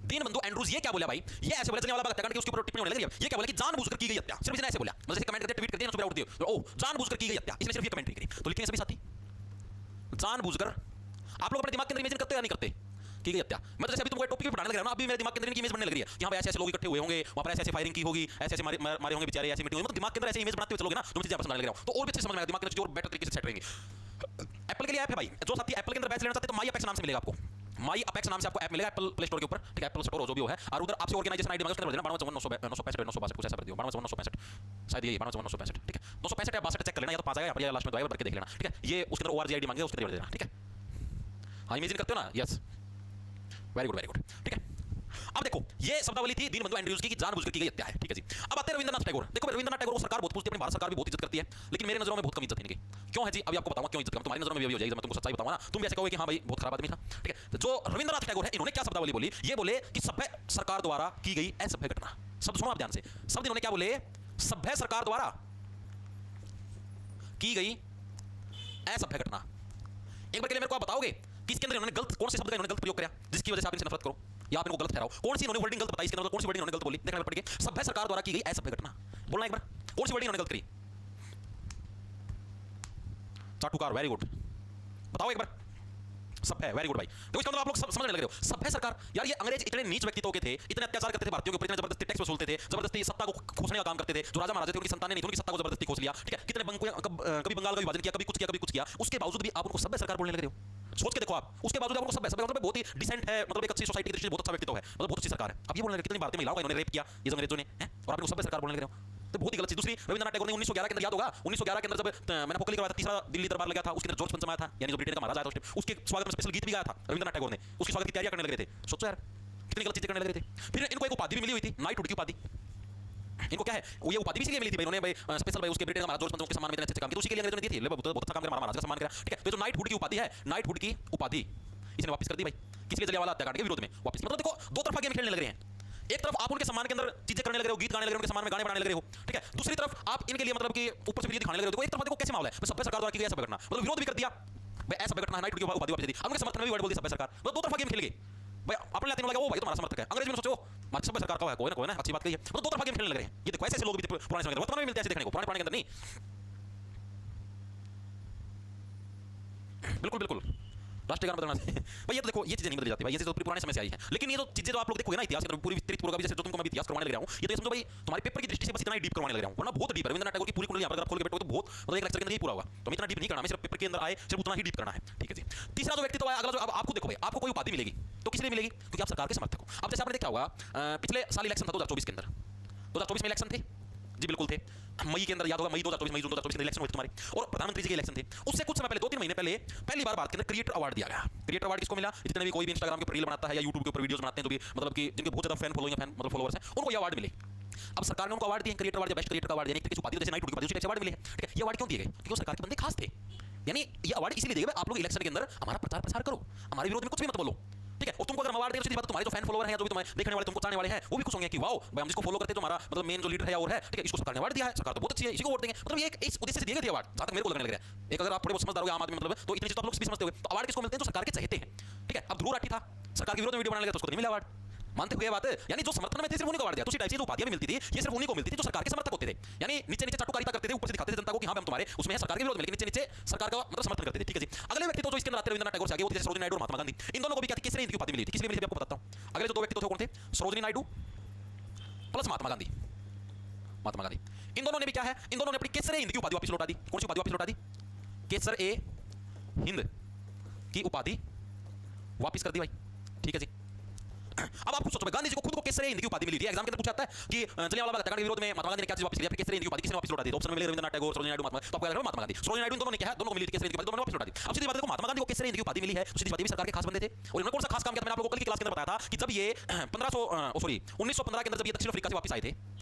दीनबंधु एंड्रूज ये क्या बोला भाई, ये ऐसे बोला जलियांवाला बाग हत्याकांड के उसके ऊपर टिप्पणी होने लगी है। ये क्या बोला कि जानबूझकर की गई हत्या, सिर्फ इसने ऐसे बोला, मतलब जैसे कमेंट करते ट्वीट करते हैं ना, सुबह उठते हो ओ जानबूझकर की गई हत्या, इसने सिर्फ ये कमेंट्री करी। तो लिखेंगे सभी साथी जानबूझकर। आप लोग अपने दिमाग के अंदर इमेजिन करते हो या नहीं करते की गई हत्या। मैं तो जैसे अभी तुमको टॉपिक पे पढ़ाने लग रहा हूं ना, अभी मेरे दिमाग के अंदर इनकी इमेज बनने लग रही है। यहां पे ऐसे ऐसे लोग इकट्ठे हुए होंगे, वहां पर ऐसे ऐसे फायरिंग की होगी, ऐसे ऐसे मारे होंगे बेचारे, ऐसे मीटिंग होगी, मतलब दिमाग के अंदर ऐसे इमेज बनाते हुए चलोगे ना, तो मुझे ज्यादा पसंद आने लग रहा हूं। तो और भी अच्छे समझ में आएगा, दिमाग के अंदर और बेटर तरीके से सेट रहेंगे। एप्पल के लिए ऐप है भाई, जो साथी एप्पल के अंदर बैच लेना चाहते हैं तो माई अपेक्स नाम से मिलेगा आपको। माई अपेक्स नाम से आपको ऐप मिलेगा एप्पल प्ले स्टोर के ऊपर, ठीक है। एप्पल स्टोर जो भी है, और उधर आपसे ऑर्गेनाइजेशन आईडी मांगे, उसके अंदर देना 92 कुछ ऐसा कर दियो, 92 शायद यही 92 ठीक है। 965 या 62 चेक कर लेना, या तो 5 आएगा या लास्ट में आएगा, करके देख लेना, ठीक है। ये उसके अंदर ओआरजी आईडी मांगे, उसके अंदर देना, ठीक है। हाँ इमेजिन करते हो ना, यस वेरी गुड, ठीक है। अब देखो ये शब्दावली थी दीनबंधु एंड्रूज की जानबूझकर की गई हत्या है, ठीक है जी। अब आते हैं रविंद्रनाथ टैगोर। देखो रविंद्रनाथ टैगोर को सरकार बहुत पूछती है, अपनी भारत सरकार भी बहुत इज्जत करती है, लेकिन मेरे नजरों में बहुत कम इज्जत है इनकी। क्यों है जी, अभी आपको बताऊंगा क्यों इज्जत कम, तुम्हारी नजरों में भी हो जाएगी, मैं तुमको सच्चाई बताऊंगा ना, तुम भी ऐसे कहोगे कि हां भाई बहुत खराब आदमी था, ठीक है। तो जो रविंद्रनाथ टैगोर है, इन्होंने क्या शब्दावली बोली, ये बोले कि सभ्य सरकार द्वारा की गई असभ्य घटना। शब्द सुनो आप ध्यान से, शब्द इन्होंने क्या बोले, सभ्य सरकार द्वारा की गई असभ्य घटना। एक बार के लिए मेरे को आप बताओगे कि इसके अंदर इन्होंने गलत, कौन से शब्द का इन्होंने गलत प्रयोग किया जिसकी वजह से आप इनसे नफरत करो या आप इनको गलत ठहराओ। कौन सी इन्होंने वर्डिंग गलत बताई, इसके अंदर कौन सी वर्डिंग इन्होंने गलत बोली, देखना पड़ गया। सभ्य सरकार द्वारा की गई असभ्य घटना, बोलना एक बार, कौन सी वर्डिंग इन्होंने गलत करी। चाटुकार वेरी गुड, बताओ एक बार। सभ्य वेरी गुड भाई। देखो इसका मतलब आप लोग समझने लग रहे हो। सभ्य सरकार, यार ये अंग्रेज इतने नीच व्यक्तित्व के थे, इतने अत्याचार करते थे भारतीयों के ऊपर, इतने जबरदस्ती टैक्स वसूलते थे, जबरदस्ती सत्ता को खोसने का काम करते थे। जो राजा महाराजा थे उनकी संतानें नहीं थी, उनकी सत्ता को जबरदस्ती खोस लिया, ठीक है। कितने कभी बंगाल का विभाजन किया, कभी कुछ किया, उसके बावजूद भी आप उनको सभ्य सरकार बोलने लग रहे हो। सोच के देखो आप, उसके बावजूद आपको सभ्य मतलब बहुत ही डिसेंट है, मतलब एक अच्छी सोसाइटी की दृष्टि से बहुत अच्छा व्यक्तित्व है, मतलब बहुत अच्छी सरकार है। अब ये बोलने लगे कितनी भारतीय महिलाओं का इन्होंने रेप किया ये जो अंग्रेजों ने, हैं, और आप इनको सभ्य सरकार बोलने लग रहे हो, तो बहुत ही गलत चीज। दूसरी, रविंद्रनाथ टैगोर ने 1911 के अंदर, याद होगा 1911 के अंदर जब मैंने आपको करवाया था, तीसरा दिल्ली दरबार लगा था, उसके अंदर जॉर्ज पंचम आया था, यानी जो ब्रिटेन का महाराजा था, उसके स्वागत में स्पेशल गीत भी गाया था रविंद्रनाथ टैगोर ने, उसके स्वागत की तैयारियां करने लग रहे थे। सोचो यार कितनी गलत चीजें करने लग रहे थे। फिर इनको एक उपाधि भी मिली हुई थी, नाइटहुड की उपाधि। इनको क्या है, वो ये उपाधि भी इसलिए मिली थी भाई, इन्होंने भाई स्पेशल भाई उसके ब्रिटेन का महाराजा जॉर्ज पंचम के सम्मान में इतने अच्छे काम किए, उसी के लिए अंग्रेजों ने दी थी, बहुत अच्छा काम किया, महाराजा का सम्मान किया, ठीक है। तो जो नाइटहुड की उपाधि है, नाइटहुड की उपाधि इसने वापस कर दी भाई, किसलिए जलियांवाला हत्याकांड के विरोध में वापस। मतलब देखो दो तरफा गेम खेलने लग रहे हैं एक तरफ आप उनके सम्मान के अंदर चीजें करने लग रहे हो, गीत गाने लग रहे हो, उनके सम्मान में गाने बनाने लग रहे हो, ठीक है। दूसरी तरफ आप इनके लिए मतलब कि ऊपर से भी दिखाने लग रहे हो। देखो एक तरफ देखो कैसे मामला है, सभ्य सरकार द्वारा की गई सभ्य घटना, मतलब विरोध भी कर दिया भाई, ऐसा सभ्य घटना नाइट की उपाधि वापस दी, अब उनके समर्थन में भी वर्ड बोल दी सभ्य सरकार, मतलब दो तरफा गेम खेल गए भाई। अपने लाते लगा वो भाई तुम्हारा समर्थक है, अंग्रेजी में सोचो सभ्य सरकार का है, कोई ना अच्छी बात कही है, मतलब दो तरफा गेम खेलने लग रहे हैं। ये देखो ऐसे लोग भी पुराने समय में वर्तमान में मिलते हैं देखने को, पुराने के अंदर नहीं। बिल्कुल बिल्कुल राष्ट्रीय गान बदलना भाई, ये तो देखो ये चीजें नहीं बदली जाती भाई, ये चीजें तो पुराने समय से आई है। लेकिन ये तो चीजें जो आप लोग देखोगे ना इतिहास के अंदर पूरी विस्तृत पूरा, जैसे जो तुमको मैं इतिहास करवाने लग रहा हूं, ये तो समझो भाई तुम्हारे पेपर की दृष्टि से बस इतना ही डीप करवाने लग रहा हूं, वरना बहुत डीप है। रविंद्रनाथ टैगोर की पूरी कुंडली यहां पर अगर खोल के बैठो तो बहुत, मतलब एक लेक्चर के अंदर ही पूरा होगा, तो इतना डीप नहीं करना, मैं सिर्फ पेपर के अंदर आए सिर्फ उतना ही डीप करना है, ठीक है जी। तीसरा जो व्यक्ति तो अगला जो, अब आपको देखो भाई, आपको कोई उपाधि मिलेगी तो किस लिए मिलेगी, क्योंकि आप सरकार के समर्थक हो। अब जैसे आपने देखा होगा पिछले साल इलेक्शन था 2024 के अंदर, 2024 में इलेक्शन थे जी, बिल्कुल थे, मई के अंदर याद होगा, मई 2024 मई जून 2024 के इलेक्शन हुए तुम्हारे, और प्रधानमंत्री जी के इलेक्शन थे। उससे कुछ समय पहले 2-3 महीने पहले पहली बार भारत के अंदर क्रिएटर अवार्ड दिया गया। क्रिएटर अवार्ड किसको मिला, जितने भी कोई भी इंस्टाग्राम के ऊपर रील बनाता है या यूट्यूब के ऊपर वीडियोस बनाते हैं, जो भी मतलब कि जिनके बहुत ज्यादा फैन फॉलोइंग है, मतलब फॉलोअर्स हैं, उनको ये अवार्ड मिले। अब सरकार ने उनको अवार्ड दिए, क्रिएटर अवार्ड, बेस्ट क्रिएटर का अवार्ड, यानी कि उपाधि जैसे नाइट की उपाधि उसी टाइप से अवार्ड मिले, ठीक है। ये अवार्ड क्यों दिए गए, क्योंकि वो सरकार के बंदे खास थे, यानी ये अवार्ड इसलिए दिए गए आप लोग इलेक्शन के अंदर हमारा प्रचार प्रसार करो, हमारे विरोध में कुछ भी मत बोलो, ठीक है। और तुमको अगर अवार्ड दें तो सीधी बात, तुम्हारे जो फैन फॉलोअर हैं, जो भी तुम्हारे देखने वाले, तुमको चाहने वाले हैं, वो भी खुश होंगे कि वाओ भाई हम जिसको फॉलो करते हैं, तो हमारा मतलब मेन जो लीडर है और है, ठीक है, इसको सरकार ने अवार्ड दिया है, सरकार तो बहुत अच्छी है, इसी को वोट देंगे, मतलब ये इस उद्देश्य से दिए गए थे अवार्ड, जहां तक मेरे को लगने लग रहा है। एक अगर आप थोड़े बहुत समझदार हो आम आदमी मतलब, तो इतनी चीज तो आप लोग भी समझते हो। तो अवार्ड किसको मिलते हैं, जो सरकार के चहेते हैं, ठीक है। अब ध्रुव राठी था, सरकार के विरोध में वीडियो बनाने लगा तो उसको नहीं मिला अवार्ड, मानते हुए बात, यानी जो समर्थन में थे सिर्फ उन्हीं को अवार्ड दिया। तो उसी टाइप से जो उपाधियां भी मिलती थी ये सिर्फ उन्हीं को मिलती थी जो सरकार के समर्थक होते थे, यानी नीचे नीचे चाटुकारिता करते थे, ऊपर से दिखाते थे जनता को कि हां हम तुम्हारे उसमें है, सरकार के विरोध में, लेकिन नीचे नीचे सरकार का मतलब समर्थन करते थे, ठीक है जी। अगले व्यक्ति तो जो इसके अंदर आते रविंद्रनाथ टैगोर से आगे, वो जैसे सरोजिनी नायडू और महात्मा गांधी, इन दोनों को भी क्या थी, केसरी हिंद की उपाधि मिली थी, किसलिए मिली थी आपको बताता हूं। अगले जो दो व्यक्ति तो कौन थे, सरोजिनी नायडू प्लस महात्मा गांधी, महात्मा गांधी, इन दोनों ने भी क्या है, इन दोनों ने अपनी केसरी हिंद की उपाधि वापस लौटा दी। कौन सी उपाधि वापस लौटा दी, केसर ए हिंद की उपाधि वापस कर दी भाई, ठीक है जी। अब आप सोचो गांधी जी को खुद को केसरी हिंद की उपाधि मिली थी, एग्जाम के अंदर पूछा जाता है कि जलियांवाला बाग हत्याकांड के विरोध में महात्मा गांधी ने क्या चीज वापस की, केसरी हिंद की उपाधि किसने वापस लौटा दी, तो ऑप्शन में मिले रविंद्रनाथ टैगोर, सरोजिनी नायडू, महात्मा, तो आपको याद रखना महात्मा गांधी, सरोजिनी नायडू, इन दोनों ने क्या है, दोनों को मिली थी केसरी हिंद की उपाधि, दोनों ने वापस लौटा दी। अब सीधी बात देखो महात्मा गांधी को केसरी हिंद की उपाधि मिली है, तो सीधी बात भी सरकार के खास बंदे थे, और इन्होंने कौन सा खास काम किया, मैंने आप लोगों को कल की क्लास के अंदर बताया था कि जब ये 1915 के अंदर जब ये दक्षिण अफ्रीका से वापस आए थे,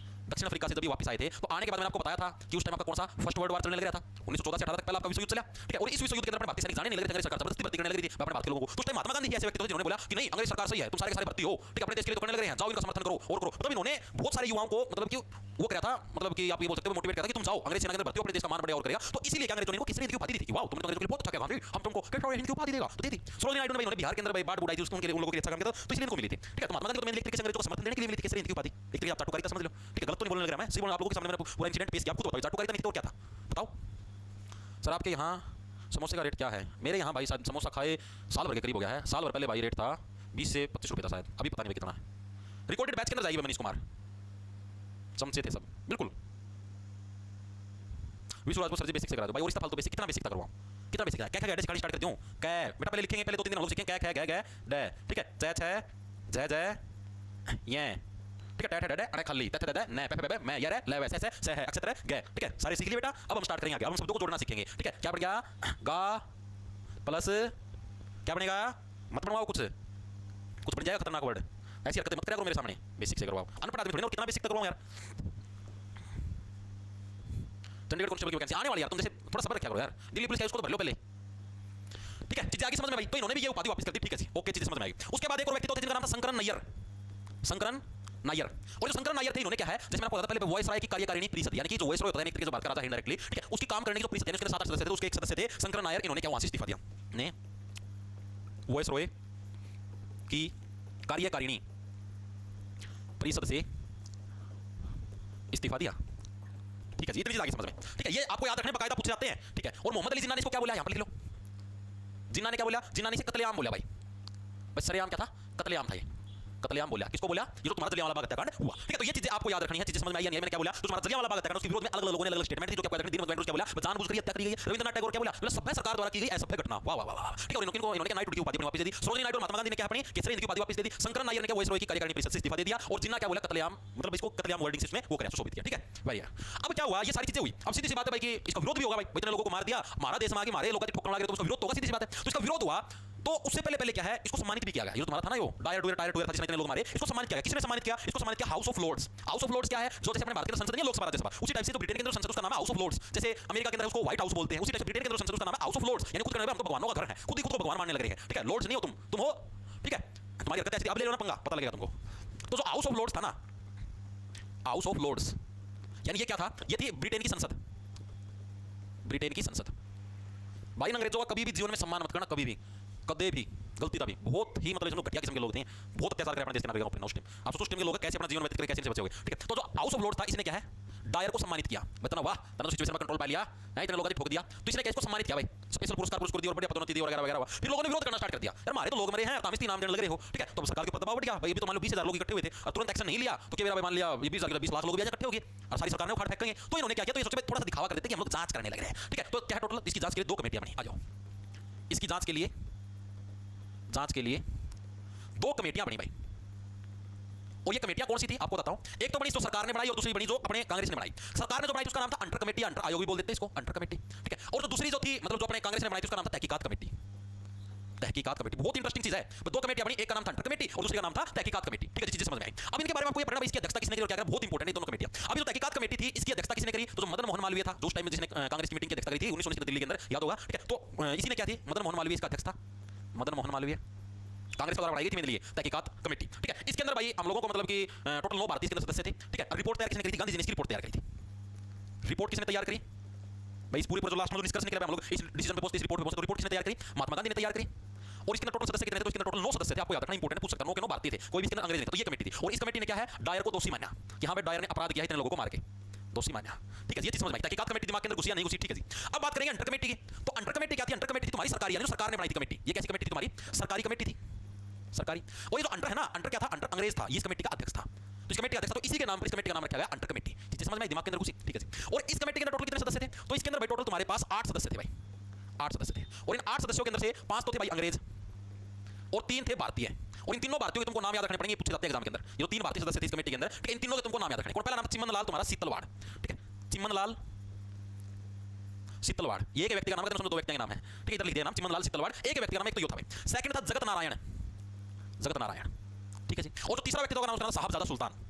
दक्षिण अफ्रीका से जब ये वापस आए थे, तो आने के बाद मैंने आपको बताया था कि उस टाइम आपका कौन सा फर्स्ट वर्ल्ड वार चलने लग रहा था, 1914 से 18 तक पहला आपका विश्व युद्ध चला, ठीक है। और इस विश्व युद्ध के अंदर अपने भारतीय सैनिक जाने नहीं लगे थे, अंग्रेज सरकार जबरदस्ती भर्ती करने लगी थी अपने भारत के लोगों को। तो उस टाइम महात्मा गांधी ऐसे व्यक्ति थे जिन्होंने बोला कि नहीं अंग्रेज सरकार सही है, तुम सारे के सारे भर्ती हो, ठीक है, अपने देश के लिए तो करने लग रहे हैं, जाओ इनका समर्थन करो और करो। मतलब इन्होंने बहुत सारे युवाओं को मतलब कि वो करा था, मतलब कि आप ये बोल सकते हो मोटिवेट किया था कि तुम जाओ अंग्रेज सेना के अंदर भर्ती हो, अपने देश का मान बढ़ेगा और करेगा। तो इसीलिए अंग्रेजों ने इनको केसरी हिंद की उपाधि दी थी कि वाओ तुमने तो अंग्रेजों के लिए बहुत अच्छा किया, गांधी हम तुमको केसरी हिंद की उपाधि देगा, तो दी थी। सरोजिनी नायडू ने भाई बिहार के अंदर भाई बाढ़ बुढ़ाई थी, उसको उनके उन लोगों के लिए अच्छा काम किया था, तो इसलिए इनको मिली थी, ठीक है। तो महात्मा गांधी को मैंने एक तरीके से अंग्रेजों को समर्थन देने के लिए मिली थी केसरी हिंद की उपाधि, एक तरीके आप चाटुकारिता समझ लो, ठीक है। गलत तो नहीं बोलने लग रहा मैं, सही बोल आप लोगों के सामने मैंने पूरा इंसिडेंट पेश किया, आपको तो बताओ चाटुकारिता नहीं तो क्या था, बताओ सर। आपके यहाँ समोसे का रेट क्या है, मेरे यहाँ भाई शायद समोसा खाए साल भर के करीब हो गया है, साल भर पहले भाई रेट था 20 से 25 रुपये था शायद, अभी पता नहीं कितना है। रिकॉर्डेड बैच के अंदर जाइए मनीष कुमार, चमचे थे सब, बिल्कुल विश्वराज सर जी बेसिक से करा दो भाई, और इसका फालतू बेसिक कितना बेसिक था करवाऊं, कितना बेसिक है, क्या क्या सिखानी स्टार्ट करती हूं, क्या बेटा पहले लिखेंगे, पहले 2-3 दिन हम लोग सीखेंगे क्या क्या क्या डे, ठीक है, जय जय जय जय ये, ठीक है, टै अरे खाली तै तै नै पे पे मैं ये रे ले वैसे से है एक्सेट्रा गए, ठीक है, सारे सीख लिए बेटा। अब हम स्टार्ट करेंगे आगे, अब हम शब्दों को जोड़ना सीखेंगे, ठीक है। क्या बन गया, गा प्लस क्या बनेगा, मत बनवाओ कुछ बन जाएगा खतरनाक वर्ड, ऐसी हरकतें मत करो मेरे सामने, बेसिक से करवाओ, अनपढ़ आदमी थोड़ी ना, और कितना बेसिक तक करवाऊं यार। चंडीगढ़ कांस्टेबल की वैकेंसी आने वाली यार, तुम जैसे थोड़ा सब्र रखा करो यार, दिल्ली पुलिस का उसको तो भर लो पहले, ठीक है। चीजें आगे समझ में आई, तो इन्होंने भी ये उपाधि वापस कर दी, ठीक है जी, ओके, चीजें समझ में आई। उसके बाद एक और व्यक्ति थे जिनका नाम था शंकरन नायर, शंकरन नायर। और जो शंकरन नायर थे, इन्होंने क्या है, जैसे मैंने आपको बताया पहले वॉइस राय की कार्यकारिणी परिषद, यानी कि जो वॉइस राय होता है एक तरीके से बात कर रहा था इनडायरेक्टली, ठीक है, उसकी काम करने की जो परिषद है उसके 7 सदस्य थे, उसके एक सदस्य थे शंकरन नायर, इन्होंने क्या वहां से इस्तीफा दिया, ने वॉइस राय की कार्यकारिणी परिषद से इस्तीफा दिया, ठीक है जी। इतनी चीज आगे समझ में, ठीक है, ये आपको याद रखने बकायदा पूछे जाते हैं, ठीक है। और मोहम्मद अली जिन्ना ने इसको क्या बोला, यहां पर लिख लो, जिन्ना ने क्या बोला, जिन्ना ने इसे कत्लेआम बोला भाई, बस सरेआम क्या था, कत्लेआम था ये, कत्लेआम बोला, किसको बोला, ये जो तुम्हारा जलियांवाला बाग हत्याकांड हुआ, ठीक है। तो ये चीजें आपको याद रखनी है, चीजें समझ में आई है नहीं, मैंने क्या बोला, जो तुम्हारा जलियांवाला बाग हत्याकांड उसके विरोध में अलग अलग लोगों ने अलग स्टेटमेंट दी, जो क्या बोला, दीनबंधु वेंडर्स क्या बोला, जानबूझकर हत्या करी गई है, रविंद्रनाथ टैगोर क्या बोला, सभ्य सरकार द्वारा की गई असभ्य घटना, वाह वाह वाह, ठीक है। इन्होंने नाइट की उपाधि वापस दे दी, सरोजिनी नायडू महात्मा गांधी ने क्या अपनी केसरी हिंद की उपाधि वापस दे दी, शंकरन नायर ने क्या वॉइस रॉय की कार्यकारिणी परिषद से इस्तीफा दे दिया, और जिन्ना क्या बोला कत्लेआम, मतलब इसको कत्लेआम वर्डिंग से इसमें वो कराया, शोभित किया, ठीक है भाई। अब क्या हुआ, ये सारी चीजें हुई, अब सीधी सी बात है भाई कि इसका विरोध भी होगा भाई, इतने लोगों को मार दिया, हमारा देश में आगे हमारे लोगों का ठोकर लगा तो उसका विरोध होगा, सीधी सी बात है। तो इसका विरोध हुआ, तो उससे पहले क्या है, इसको सम्मानित भी किया गया, ये तुम्हारा था ना, यो टायर टू था जिसने इतने लोग मारे, इसको सम्मानित किया गया, किसने सम्मानित किया, इसको सम्मानित किया House of Lords. House of Lords क्या है, जो जैसे अपने भारत के संसद नहीं लोकसभा राज्यसभा, उसी टाइप से जो ब्रिटेन के अंदर संसद उसका नाम है हाउस ऑफ लॉर्ड्स, जैसे अमेरिका के अंदर उसको व्हाइट हाउस बोलते हैं, उसी टाइप से ब्रिटेन के अंदर संसद उसका नाम है हाउस ऑफ लॉर्ड्स, यानी खुद कहने हम तो भगवानों का घर है, खुद ही खुद को भगवान मानने लग रहे हैं, ठीक है। लॉर्ड्स नहीं हो तुम हो, ठीक है, तुम्हारी हरकत ऐसी, अब ले लो ना पंगा, पता लगेगा तुमको। तो जो हाउस ऑफ लॉर्ड्स था ना, हाउस ऑफ लॉर्ड्स यानी ये क्या था, ये थी ब्रिटेन की संसद, ब्रिटेन की संसद। भाई अंग्रेजों का कभी भी जीवन में सम्मान मत करना, कभी भी, कदे भी, गलती तभी, बहुत ही मतलब इसमें घटिया किस्म के लोग थे, बहुत अत्याचार करे अपने देश के नागरिकों पर उस टाइम। आप सोचो उस टाइम के लोग कैसे अपना जीवन व्यतीत करें, कैसे इनसे बचे होंगे, ठीक है। तो जो हाउस ऑफ लॉर्ड्स था इसने क्या है, डायर को सम्मानित किया, बताना वाह तना सिचुएशन में कंट्रोल पा लिया है, इतने लोगों ने ठोक दिया, तो इसने इसको सम्मानित किया भाई, स्पेशल पुरस्कार पुरस्कार दिया और बढ़िया पदोन्नति दी वगैरह वगैरह। फिर लोगों ने विरोध करना स्टार्ट कर दिया, यार हमारे तो लोग मरे हैं, तामिस्ती नाम देने लग रहे हो, ठीक है। तो सरकार के ऊपर दबाव बढ़ गया, भाई अभी तो मान लो 20,000 लोग इकट्ठे हुए थे और तुरंत एक्शन नहीं लिया तो क्या मेरा मान लिया 20 लाख लोग भी इकट्ठे हो गए और सारी सरकार ने उखाड़ फेंकेंगे। तो इन्होंने क्या किया, तो ये सोचे थोड़ा सा दिखावा कर देते कि हम लोग जांच करने लग रहे हैं, ठीक है। तो क्या टोटल इसकी जांच के लिए 2 कमेटियां बनी, आ जाओ इसकी जांच के लिए 2 कमेटियां बनी भाई। और ये कमेटियां कौन सी थी आपको बताता हूं, एक तो बनी जो सरकार ने बनाई और दूसरी बनी जो अपने कांग्रेस ने बनाई। सरकार ने जो बनाई उसका नाम था अंडर कमेटी, अंडर आयोग भी बोल देते हैं इसको, अंडर कमेटी, ठीक है। और जो दूसरी जो थी मतलब जो अपने कांग्रेस ने बनाई उसका नाम था तहकीकात कमेटी, तहकीकात कमेटी। बहुत इंटरेस्टिंग चीज है, 2 कमेटियां बनी, एक का नाम था अंडर कमेटी और दूसरी का नाम था तहकीकात कमेटी, ठीक है। चीजें समझ में आई। अब इनके बारे में आपको ये पढ़ना इसकी अध्यक्षता किसने की और क्या करा, बहुत इंपॉर्टेंट है दोनों कमेटियां। अभी जो तहकीकात कमेटी थी इसकी अध्यक्षता किसने करी, तो जो मदन मोहन मालवीय था, जो उस टाइम में जिसने कांग्रेस की मीटिंग की अध्यक्षता करी थी 1919 दिल्ली के अंदर, याद होगा, ठीक है। तो इसी ने क्या थी, मदन मोहन मालवीय इसका अध्यक्ष था, मदन मोहन मालवीय कांग्रेस द्वारा बनाई गई थी मेरे लिए तहकीकात कमेटी, ठीक है। इसके अंदर भाई हम लोगों को मतलब कि टोटल 9 भारतीय इसके अंदर सदस्य थे, ठीक है। रिपोर्ट तैयार किसने करी थी, गांधी जी ने इसकी रिपोर्ट तैयार करी थी। रिपोर्ट किसने तैयार करी भाई, इस पूरी पर जो लास्ट में जो निष्कर्ष निकला हम लोग इस डिसीजन पे पहुंचे, इस रिपोर्ट पे पहुंचे, तो रिपोर्ट किसने तैयार करी, महात्मा गांधी ने तैयार करी। और इसके अंदर टोटल सदस्य कितने थे, तो इसके अंदर टोटल 9 सदस्य थे, आपको याद रखना इंपॉर्टेंट है, पूछ सकता हूं 9 के 9 भारतीय थे, कोई भी इसके अंदर अंग्रेज नहीं। तो ये कमेटी थी और इस कमेटी ने क्या है, डायर को दोषी माना कि हां भाई डायर ने अपराध किया है, इतने लोगों को मार के दोषी माना, ठीक है। ये चीज समझ में आई, तहकीकात कमेटी दिमाग के अंदर घुसी या नहीं घुसी, ठीक है जी। अब बात करेंगे अंडर कमेटी की। तो अंडर कमेटी क्या थी, अंडर कमेटी थी तुम्हारी सरकारी, यानी जो सरकार ने बनाई थी कमेटी। ये कैसी कमेटी थी तुम्हारी, सरकारी कमेटी थी, सरकारी। और ये जो अंडर है ना, अंडर क्या था, अंडर अंग्रेज था, ये इस कमेटी का अध्यक्ष था। तो इस कमेटी का अध्यक्ष था, तो इसी के नाम पर इस कमेटी का नाम रखा गया अंडर कमेटी। चीजें समझ में आई, दिमाग के अंदर घुसी, ठीक है जी। और इस कमेटी के अंदर टोटल कितने सदस्य थे, तो इसके अंदर भाई टोटल तुम्हारे पास 8 सदस्य थे भाई, 8 सदस्य थे। और इन 8 सदस्यों के अंदर से 5 तो थे भाई अंग्रेज और 3 थे भारतीय। और इन तीनों भारतीयों के तुमको नाम याद रखने पड़ेंगे, पूछे जाते हैं एग्जाम के अंदर। ये 3 भारतीय सदस्य थे इस कमेटी के अंदर, ठीक है। इन तीनों के तुमको नाम याद रखने। कौन, पहला नाम चिमन लाल तुम्हारा सीतलवाड़, ठीक है, चिमन लाल सीतलवाड़, ये एक व्यक्ति का नाम है, 2 व्यक्तियों के नाम है, ठीक है। इधर लिख दिया नाम चिमन लाल सीतलवाड़, एक व्यक्ति का नाम, एक तो यो था भाई। सेकंड था जगत नारायण, जगत नारायण, ठीक है जी। और जो तीसरा व्यक्ति का नाम, उसका नाम साहबजादा सुल्तान।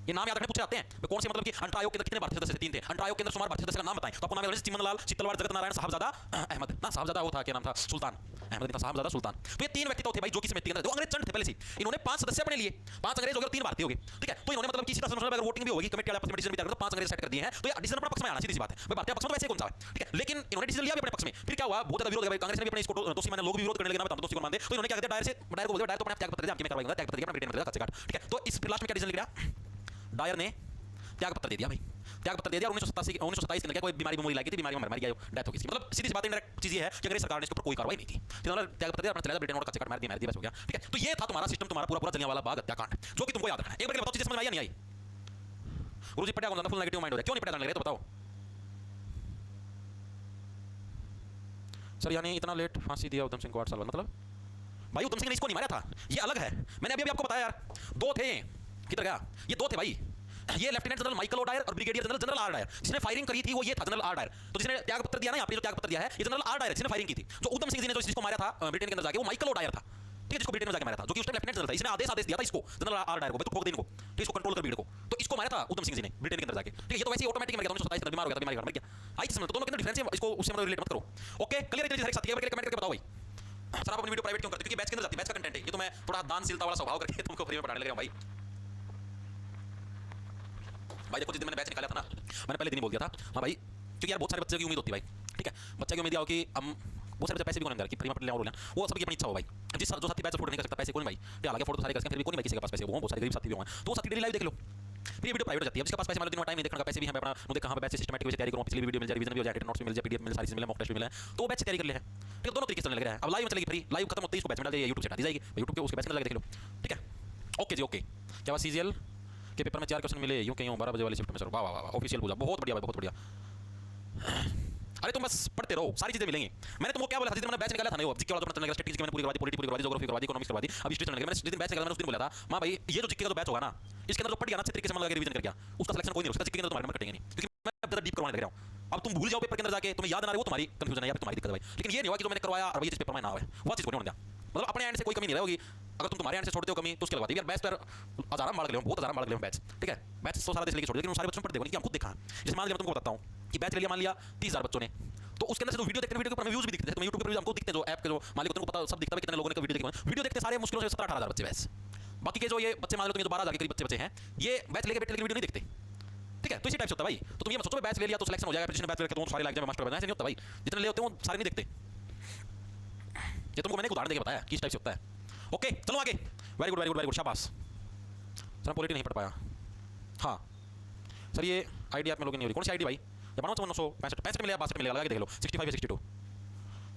ये नाम याद रखने पूछे जाते हैं, कौन से मतलब कि अंडर आयोग के अंदर कितने भारतीय सदस्य थे, 3 थे। अंडर आयोग के अंदर सुमार भारतीय सदस्य का नाम बताएं, तो आपको नाम याद है, चिमन लाल सीतलवाड़, जगत नारायण, साहबजादा अहमद ना, साहबजादा वो था, क्या नाम था, सुल्तान अहमद था, साहबजादा सुल्तान। तो ये 3 व्यक्ति तो थे भाई जो कि समिति के अंदर, जो अंग्रेज चंड थे पहले से। इन्होंने 5 सदस्य अपने लिए, 5 अंग्रेज हो गए और 3 भारतीय हो गए, ठीक है। तो इन्होंने मतलब कि सीधा समझ में अगर वोटिंग भी होगी, कमेटी वाला डिसीजन भी तैयार कर, तो 5 अंग्रेज सेट कर दिए हैं, तो ये डिसीजन अपने पक्ष में आना सीधी सी बात है भाई, भारतीय पक्ष में तो वैसे कौन सा है, ठीक है। लेकिन इन्होंने डिसीजन लिया भी अपने पक्ष में। फिर क्या हुआ, बहुत ज्यादा विरोध है भाई, कांग्रेस ने भी अपने इसको दोषी माने, लोग भी विरोध करने लगे ना, बताओ दोषी कौन मानते। तो इन्होंने क्या कहते हैं, डायर को बोल दिया, डायर तो अपने त्याग पत्र दे, आपकी मैं कार्रवाई करूंगा, त्याग पत्र दिया, अपना ब्रिटेन में कच्चे काट, ठीक है। तो इस लास्ट में क्या डिसीजन निकला, डायर ने त्याग पत्र दे दिया भाई, त्याग पत्र दे दिया। 1927 के अंदर क्या कोई बीमारी में लगी थी, बीमारी में मर गया, डेथ हो गई। मतलब सीधी सी बात, इनडायरेक्ट चीज ये है कि अंग्रेज सरकार ने इसके ऊपर कोई कार्रवाई नहीं की, तो त्याग पत्र दिया, अपना चला गया ब्रिटेन और कच्चे काट मार दिया, बस हो गया, ठीक है। तो ये था तुम्हारा सिस्टम, तुम्हारा पूरा जलियांवाला बाग हत्याकांड, जो कि तुमको याद रखना है। एक बार बताओ चीजें समझ में आई या नहीं आई, गुरुजी पढ़ा कौन, फुल नेगेटिव माइंड हो रहा है, क्यों नहीं पढ़ा लग रहा है, तो बताओ सर। यानी इतना लेट फांसी दिया उधम सिंह को 8 साल बाद, मतलब भाई उधम सिंह ने इसको नहीं मारा था, ये अलग है। मैंने अभी आपको बताया यार, 2 थे, किधर गया, ये 2 थे भाई, ये लेफ्टिनेंट जनरल माइकल ओडायर और brigadier general general R Dyer. जिसने फायरिंग करी थी वो ये था, जनरल आर डायर। तो जिसने त्याग पत्र दिया ना, यहाँ पे जो त्याग पत्र दिया है, ये जनरल आर डायर जिसने फायरिंग की थी। जो उधम सिंह जी ने जो जिसको मारा था ब्रिटेन के अंदर जाके, वो माइकल ओडायर था, ठीक है, जिसको ब्रिटेन में जाके मारा था, जो कि उस टाइम लेफ्टिनेंट जनरल था। इसने आदेश दिया था इसको, जनरल आर डायर को, भाई तू ठोक दे इनको, ठीक है, इसको कंट्रोल कर भीड़ को। तो इसको मारा था उधम सिंह जी ने ब्रिटेन के अंदर जाके, ठीक है। ये तो वैसे ही ऑटोमेटिक मर गया, 1927 में बीमार हो गया था, बीमारी मर गया। आई समझ, तो दोनों के अंदर डिफरेंस है, इसको उससे मतलब रिलेट मत करो, ओके। क्लियर है, हर एक साथी के कमेंट करके बताओ भाई, सर आप अपनी वीडियो प्राइवेट क्यों करते हो, क्योंकि बैच के अंदर जाती है, बैच का कंटेंट है ये। तो मैं थोड़ा दानशीलता वाला स्वभाव करके तुमको फ्री में पढ़ाने लग रहा हूं भाई। भाई देखो, जिस दिन मैंने बैच निकाला था ना, मैंने पहले दिन ही बोल दिया था, हाँ भाई, क्योंकि यार बहुत सारे बच्चे की उम्मीद होती है भाई, ठीक है। बच्चे की उम्मीद आओ कि हम बहुत सारे पैसे भी कौन कि फ्री में पढ़ लें और लें, वो सबकी अपनी इच्छा हो भाई। जिस जो साथी बैच अफोर्ड नहीं कर सकता, पैसे कोई नहीं भाई, क्या हालांकि अफोर्ड तो सारे करते हैं, फिर भी कोई नहीं भाई किसी के पास पैसे हो, बहुत सारे गरीब साथी भी होंगे, तो वो साथी डेली लाइव देख लो। फिर ये वीडियो प्राइवेट जाती है, जिसके पास पैसे, मतलब दिन में टाइम नहीं देखने का, पैसे भी हमें अपना मुझे कहां पे बैच सिस्टमैटिक वे से तैयारी करूं, पिछली वीडियो मिल जाए, रिवीजन भी हो जाए, नोट्स भी मिल जाए, पीडीएफ मिल, सारी चीजें मिले, मॉक टेस्ट भी मिले, तो बैच तैयारी कर ले है, ठीक है। दोनों तरीके से चलने लग रहा है। अब लाइव में चलेगी फ्री, लाइव खत्म होते ही इसको बैच में डाल दिया, YouTube से हटा दी जाएगी, YouTube के उसके बैच में लगा देख लो, ठीक है। ओके जी, ओके। क्या बात, सीजीएल के पेपर में 4 क्वेश्चन मिले, यूं कहीं 12 बजे वाली शिफ्ट में सर, वाह वाह वाह, ऑफिशियल पूजा, बहुत बढ़िया भाई, बहुत बढ़िया। अरे तुम बस पढ़ते रहो, सारी चीजें मिलेंगी। मैंने तुमको क्या बोला था जिस दिन मैंने बैच निकाला था ना, वो जीके वाला तो स्ट्रेटजी मैंने पूरी करवा दी, पॉलिटिक्स पूरी करवा दी, ज्योग्राफी करवा दी, इकोनॉमिक्स करवा दी, अब हिस्ट्री चलने लगी। मैंने जिस दिन बैच निकाला, मैंने उस दिन बोला था, मां भाई ये जो जीके का जो बैच होगा ना, इसके अंदर जो पढ़ गया ना, अच्छे तरीके से मन लगा के रिवीजन कर गया, उसका सिलेक्शन कोई नहीं हो सकता, जीके के अंदर तुम्हारे नंबर कटेंगे नहीं, क्योंकि मैं ज्यादा डीप करवाने लग रहा हूं। अब तुम भूल जाओ पेपर के अंदर जाके, तुम्हें याद ना रहे, वो तुम्हारी कंफ्यूजन है या तुम्हारी दिक्कत है भाई। लेकिन ये नहीं हुआ कि जो मैंने करवाया और ये चीज पेपर में ना आवे, वो चीज को नहीं होने दिया, मतलब अपने एंड से कोई कमी नहीं रहेगी। अगर तुम तुम्हारे एंड से छोड़ते हो कमी, तो उसके बाद यार बैच पर हजारा मार गए, बहुत हजारा मार गए बैच, ठीक है। बैच तो सारा देश लेके छोड़, लेकिन सारे बच्चों पढ़ते हो, हम खुद देखा। जैसे मान लिया, तुमको बताता हूं कि बैच ले लिया, मान लिया 30,000 बच्चों ने, तो उसके अंदर से जो वीडियो देखते हैं, वीडियो के ऊपर व्यूज भी दिखते हैं, तो YouTube के व्यूज हमको दिखते हैं, जो ऐप के जो मालिक उनको पता सब दिखता है कितने लोगों ने वीडियो देखे, वीडियो देखते सारे मुश्किलों से 17-18 हज़ार बच्चे बैच बाकी के जो ये बच्चे मान लो तुम ये 12,000 के करीब बच्चे हैं, ये बैच लेके बैठे लेकिन वीडियो नहीं देखते, ठीक है। तो इसी टाइप से होता है भाई। तो तुम ये मत सोचो बैच ले लिया तो सिलेक्शन हो जाएगा, फिर बैच लेके तुम सारे लाइक जाए मास्टर बनना, ऐसे नहीं होता भाई। जितने ले होते हैं वो सारे नहीं देखते। ये तुमको मैंने एक उदाहरण देके बताया किस टाइप से होता है। ओके चलो आगे। Very good very good very good, शाबाश सर। पॉलिटी नहीं पढ़ पाया। हाँ सर ये आईडी आप में लॉगिन नहीं हो रही, कौन सी आईडी भाई? ये बनाओ 965 मिलेगा, 62 मिलेगा, लगा के देख लो 65 या 62।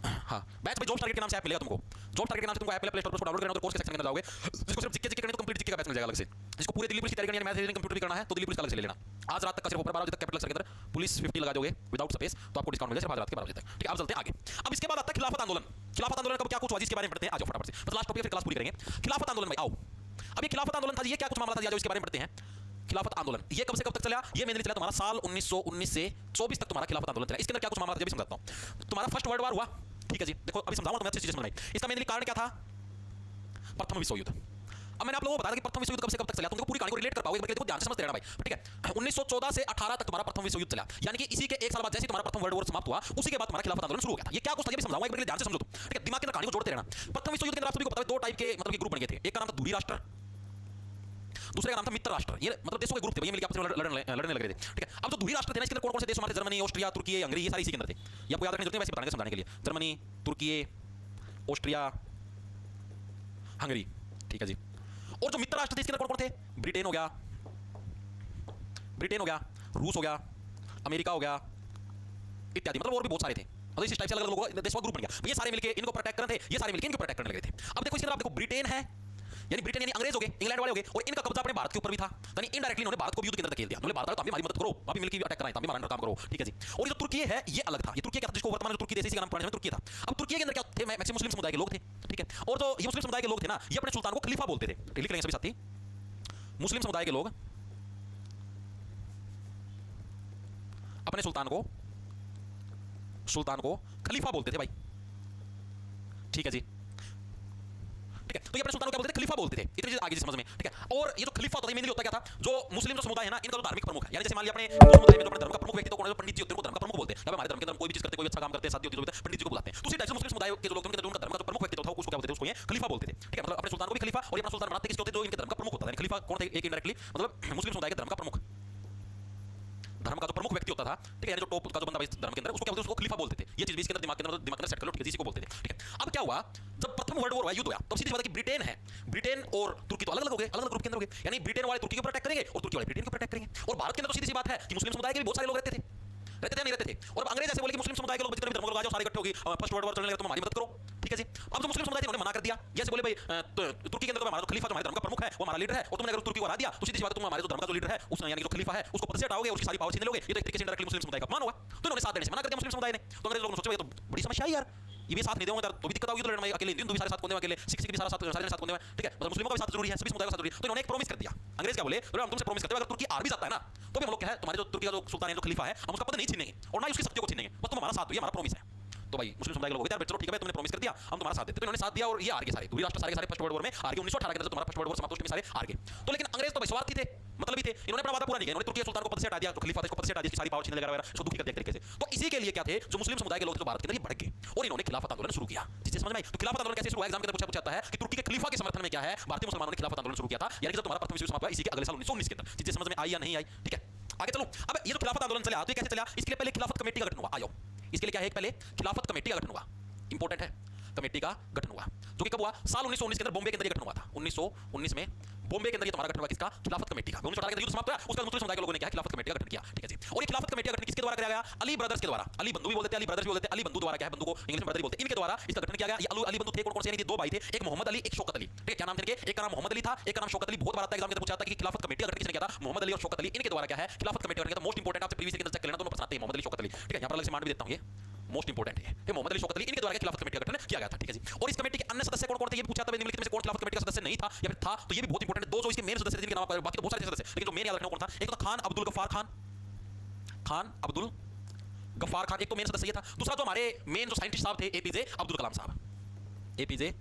हाँ बैच भाई जॉब टारगेट के नाम से ऐप मिलेगा तुमको। जॉब टारगेट के नाम से तुमको ऐप प्ले स्टोर पर डाउनलोड करना है, तो कोर्स के सेक्शन के अंदर जाओगे। जिसको सिर्फ जीके करनी है तो कंप्लीट जीके का बैच मिल जाएगा अलग से। जिसको पूरे दिल्ली पुलिस की तैयारी करनी है, मैथ रीजनिंग कंप्यूटर भी करना है, तो दिल्ली पुलिस का अलग से ले लेना। आज रात तक का सिर्फ 12 बजे तक कैपिटल के अंदर पुलिस 50 लगा दोगे विदाउट स्पेस, तो आपको डिस्काउंट मिल जाएगा सिर्फ आज रात के 12 बजे तक, ठीक है। अब चलते हैं आगे। अब इसके बाद आता है खिलाफत आंदोलन। खिलाफत आंदोलन का क्या कुछ हुआ जिसके बारे में पढ़ते हैं, आ जाओ फटाफट से, बस लास्ट टॉपिक फिर क्लास पूरी करेंगे। खिलाफत आंदोलन भाई आओ। अब ये खिलाफत आंदोलन था, ये क्या कुछ मामला था, इसके बारे में पढ़ते हैं। खिलाफत आंदोलन ये कब से कब तक चला? ये मेनली चला तुम्हारा साल 1919 से 24 तक तुम्हारा खिलाफत आंदोलन चला। इसके अंदर क्या कुछ मामला था जब भी समझाता हूं। तुम्हारा फर्स्ट वर्ल्ड वॉर हुआ, ठीक है जी। देखो अभी समझाऊंगा तुम्हें अच्छी चीजें समझाई। इसका मेनली कारण क्या था? प्रथम विश्व युद्ध। अब मैंने आप लोगों को बताया कि प्रथम विश्व युद्ध कब से कब तक चला, तुम देखो पूरी कहानी को रिलेट कर पाओगे, देखो ध्यान से समझते रहना भाई, ठीक है। 1914 से 18 तक तुम्हारा प्रथम विश्व युद्ध चला, यानी कि इसी के एक साल बाद जैसे तुम्हारा प्रथम वर्ल्ड वॉर समाप्त हुआ, उसी के बाद तुम्हारा खिलाफत आंदोलन शुरू हो गया था। ये क्या कुछ था ये भी समझाऊंगा, एक बार ध्यान से समझो तुम, ठीक है। दिमाग के अंदर कहानी को जोड़ते रहना। प्रथम विश्व युद्ध के अंदर आप सभी को पता है दो टाइप के मतलब ग्रुप बन गए थे। एक का नाम था दूरी राष्ट्र, दूसरे का नाम था मित्र राष्ट्र। ये मतलब देशों के ग्रुप थे, ये मिलकर आपस में लड़ने लग रहे थे, ठीक है। अब जो दूरी राष्ट्र थे ना, इसके अंदर कौन कौन से देश हमारे? जर्मनी, ऑस्ट्रिया, तुर्की, हंगरी, ये सारे इसी के अंदर थे। ये आपको याद रखने जरूरत है, वैसे बताने समझाने के लिए। जर्मनी, तुर्की, ऑस्ट्रिया, हंगरी, ठीक है जी। और जो मित्र राष्ट्र थे इसके अंदर कौन कौन थे? ब्रिटेन हो गया, रूस हो गया, अमेरिका हो गया इत्यादि, मतलब और भी बहुत सारे थे। मतलब इस टाइप से अलग अलग लोगों देशों का ग्रुप बन गया। ये सारे मिलके इनको प्रोटेक्ट करते थे, ये सारे मिलके इनको प्रोटेक्ट करने लगे थे। अब देखो इसके अंदर आप देखो ब्रिटेन है, यानी ब्रिटेन यानी अंग्रेज हो गए, इंग्लैंड वाले हो गए, और इनका कब्जा अपने भारत के ऊपर भी था, यानी इनडायरेक्टली उन्होंने भारत को युद्ध के अंदर धकेल दिया। उन्होंने भारत को हमारी मदद करो, अभी मिलकर अटैक कराएं, तभी हमारा काम करो, ठीक है जी। और ये जो तुर्की है ये अलग था। ये तुर्की क्या था, जिसको वर्तमान में तुर्की देश का नाम पुराने में तुर्की था। अब तुर्की के अंदर क्या थे? मैक्सिमम मुस्लिम समुदाय के लोग थे, ठीक है। और जो ये मुस्लिम समुदाय के लोग थे ना, ये अपने सुल्तान को खलीफा बोलते थे। लिख लेंगे सभी साथी, मुस्लिम समुदाय के लोग अपने सुल्तान को खलीफा बोलते थे भाई, ठीक है जी, ठीक है। तो ये अपने सुल्तान को क्या बोलते थे? खलीफा बोलते थे। इतनी चीज आगे समझ में, ठीक है। और ये जो खलीफा होता है मेनली होता क्या था, जो मुस्लिम जो समुदाय है ना, इनका जो धार्मिक प्रमुख है, यानी जैसे मान लिया अपने समुदाय में जो अपने धर्म का प्रमुख व्यक्ति तो कौन है? पंडित जी होते हैं, उनको धर्म का प्रमुख बोलते हैं। जब हमारे धर्म के अंदर कोई भी चीज करते, कोई अच्छा काम करते हैं, शादी होती है, पंडित जी को बुलाते हैं। तो उसी टाइप से मुस्लिम समुदाय के जो लोग उनके धर्म का प्रमुख व्यक्ति था उसको क्या बोलते थे? उसको ये खलीफा बोलते थे, ठीक है। मतलब अपने सुल्तान को भी खलीफा और अपना सुल्तान बनाते किसके होते? जो इनके धर्म का प्रमुख होता है। खलीफा कौन थे? एक इनडायरेक्टली मतलब मुस्लिम समुदाय के धर्म का प्रमुख, धर्म का जो प्रमुख व्यक्ति होता था, ठीक है, यानी जो टॉप का जो बंदा धर्म के अंदर, उसको क्या बोलते थे? उसको खलीफा बोलते थे। ये चीज भी इसके अंदर दिमाग के अंदर सेट कर लो, ठीक है, इसी को बोलते थे, ठीक है। अब क्या हुआ जब प्रथम वर्ल्ड वॉर हुआ, युद्ध हुआ, तो सीधी बात है कि ब्रिटेन है, ब्रिटेन और तुर्की तो अलग अलग हो गए, अलग अलग ग्रुप के अंदर हो गए। यानी ब्रिटेन वाले तुर्की को प्रोटेक्ट करेंगे और तुर्की वाले ब्रिटेन को प्रोटेक्ट करेंगे। और भारत के अंदर तो सीधी सी बात है कि मुस्लिम समुदाय के भी बहुत सारे लोग रहते थे नहीं रहते थे। और अंग्रेज ऐसे बोले कि मुस्लिम समुदाय के लोग जितने भी धर्म के लोग आ जाओ, सारे इकट्ठे होगी, फर्स्ट वर्ल्ड वॉर चलने लगा, तुम हमारी मदद करो, ठीक है जी। अब जो मुस्लिम समुदाय थे उन्होंने मना कर दिया, जैसे बोले भाई तुर्की के अंदर तो हमारा खलीफा जो हमारे धर्म का प्रमुख है वो हमारा लीडर है, और तुमने अगर तुर्की को हरा दिया तो सीधी सी बात तुम हमारे जो धर्म का जो लीडर है उस यानी जो खलीफा है उसको पद से हटाओगे, उसकी सारी पावर छीन लोगे। ये तो एक तरीके से इंडायरेक्टली मुस्लिम समुदाय का अपमान हुआ। तो इन्होंने साथ देने से मना कर दिया मुस्लिम समुदाय ने। तो अंग्रेज लोगों ने सोचा ये तो बड़ी समस्या है यार, ये भी साथ नहीं दूंगा तो भी दिक्कत होगी, तो लड़ना अकेले हिंदू भी सारे साथ कौन देगा, अकेले सिख भी सारे साथ कौन देगा, ठीक है। मतलब मुस्लिमों का भी साथ जरूरी है, सभी समुदाय का साथ जरूरी है। तो इन्होंने एक प्रॉमिस कर दिया। अंग्रेज क्या बोले? बोले हम तुमसे प्रॉमिस करते हैं अगर तुर्की हार भी जाता है ना तो भी हम लोग क्या है तुम्हारे जो तुर्की का जो सुल्तान है जो खलीफा है हम उसका पद नहीं छीनेंगे और ना ही उसकी शक्तियों को छीनेंगे, बस तुम हमारा साथ दो, ये हमारा प्रॉमिस है। तो भाई मुस्लिम समुदाय के लोग यार चलो ठीक है तुमने प्रॉमिस कर दिया हम तुम्हारा साथ देते। तो इन्होंने साथ दिया और ये हार गए सारे, दूरी राष्ट्र सारे सारे फर्स्ट वर्ल्ड वॉर में हार गए। 1918 के अंदर तुम्हारा फर्स्ट वर्ल्ड वॉर समाप्त हुआ, सारे हार गए। तो लेकिन अंग्रेज तो भाई स्वार्थी थे, मतलब ही थे, इन्होंने अपना वादा पूरा नहीं किया। इन्होंने तुर्की के सुल्तान को पद से हटा दिया, तो खलीफा को पद से हटा दिया, सारी पावर छीनने लगा, इसको दुखी कर दिया तरीके से। तो इसी के लिए क्या थे जो मुस्लिम समुदाय के लोग थे जो भारत के अंदर ये बढ़ गए और इन्होंने खिलाफत आंदोलन शुरू किया। जिससे समझ में आई। तो खिलाफत आंदोलन कैसे शुरू हुआ? एग्जाम के अंदर पूछा जाता है कि तुर्की के खलीफा के समर्थन में क्या है भारतीय मुसलमानों ने खिलाफत आंदोलन शुरू किया था, यानी कि जब तुम्हारा प्रथम विश्व युद्ध समाप्त हुआ इसी के अगले साल 1919 के अंदर। जिससे समझ में आई या नहीं आई, ठीक है। आगे चलो। अब ये जो खिलाफत आंदोलन चला तो ये कैसे चला? इसके लिए पहले खिलाफत कमेटी का गठन हुआ। आयो इसके लिए क्या है? पहले खिलाफत कमेटी का गठन हुआ, इंपॉर्टेंट है। कमेटी का गठन हुआ जो कि कब हुआ? साल 1919 के अंदर बॉम्बे के अंदर गठन हुआ था। 1919 में बॉम्बे के अंदर ये तुम्हारा गठन हुआ किसका? खिलाफत कमेटी का। 1918 के युद्ध समाप्त हुआ, उसका मुस्लिम समुदाय के लोगों ने क्या खिलाफत कमेटी का गठन किया, ठीक है जी। और ये खिलाफत कमेटी का गठन किसके द्वारा किया गया? अली ब्रदर्स के द्वारा। अली बंधु भी बोलते हैं, अली ब्रदर्स भी बोलते हैं। अली बंधु द्वारा क्या है? बंधु को इंग्लिश में ब्रदर बोलते हैं। इनके द्वारा इसका गठन किया गया। ये अली बंधु थे कौन कौन से? यानी दो भाई थे, एक मोहम्मद अली एक शौकत अली, ठीक है। क्या नाम थे इनके? एक का नाम मोहम्मद अली था, एक का नाम शौकत अली। बहुत बार आता है एग्जाम में पूछा जाता है कि खिलाफत कमेटी का गठन किसने किया था? मोहम्मद अली और शौकत अली। इनके द्वारा क्या है खिलाफत कमेटी का गठन किया था। मोस्ट इंपोर्टेंट आपसे प्रीवियस के अंदर चेक कर लेना, दोनों प्रश्न आते हैं मोहम्मद अली शौकत अली, ठीक है। यहां पर अलग से मान भी देता हूं, ये मोस्ट इंपोर्टेंट है। ये मोहम्मद अली शौकत अली इनके द्वारा खिलाफत कमेटी का गठन किया गया था, ठीक है जी। और इस कमेटी के अन्य सदस्य कौन कौन थे ये भी पूछा था, निम्नलिखित में से कौन खिलाफत कमेटी का सदस्य नहीं था या फिर था? तो ये भी बहुत इंपोर्टेंट है। दो जो इसके मेन सदस्य थे जिनके नाम पर बाकी तो बहुत सारे सदस्य, लेकिन जो मेन याद रखना कौन था? एक तो खान अब्दुल गफ्फार खान, खान अब्दुल गफ्फार खान एक तो मेन सदस्य ये था। दूसरा जो हमारे मेन जो साइंटिस्ट साहब थे एपीजे अब्दुल कलाम साहब, एपीजे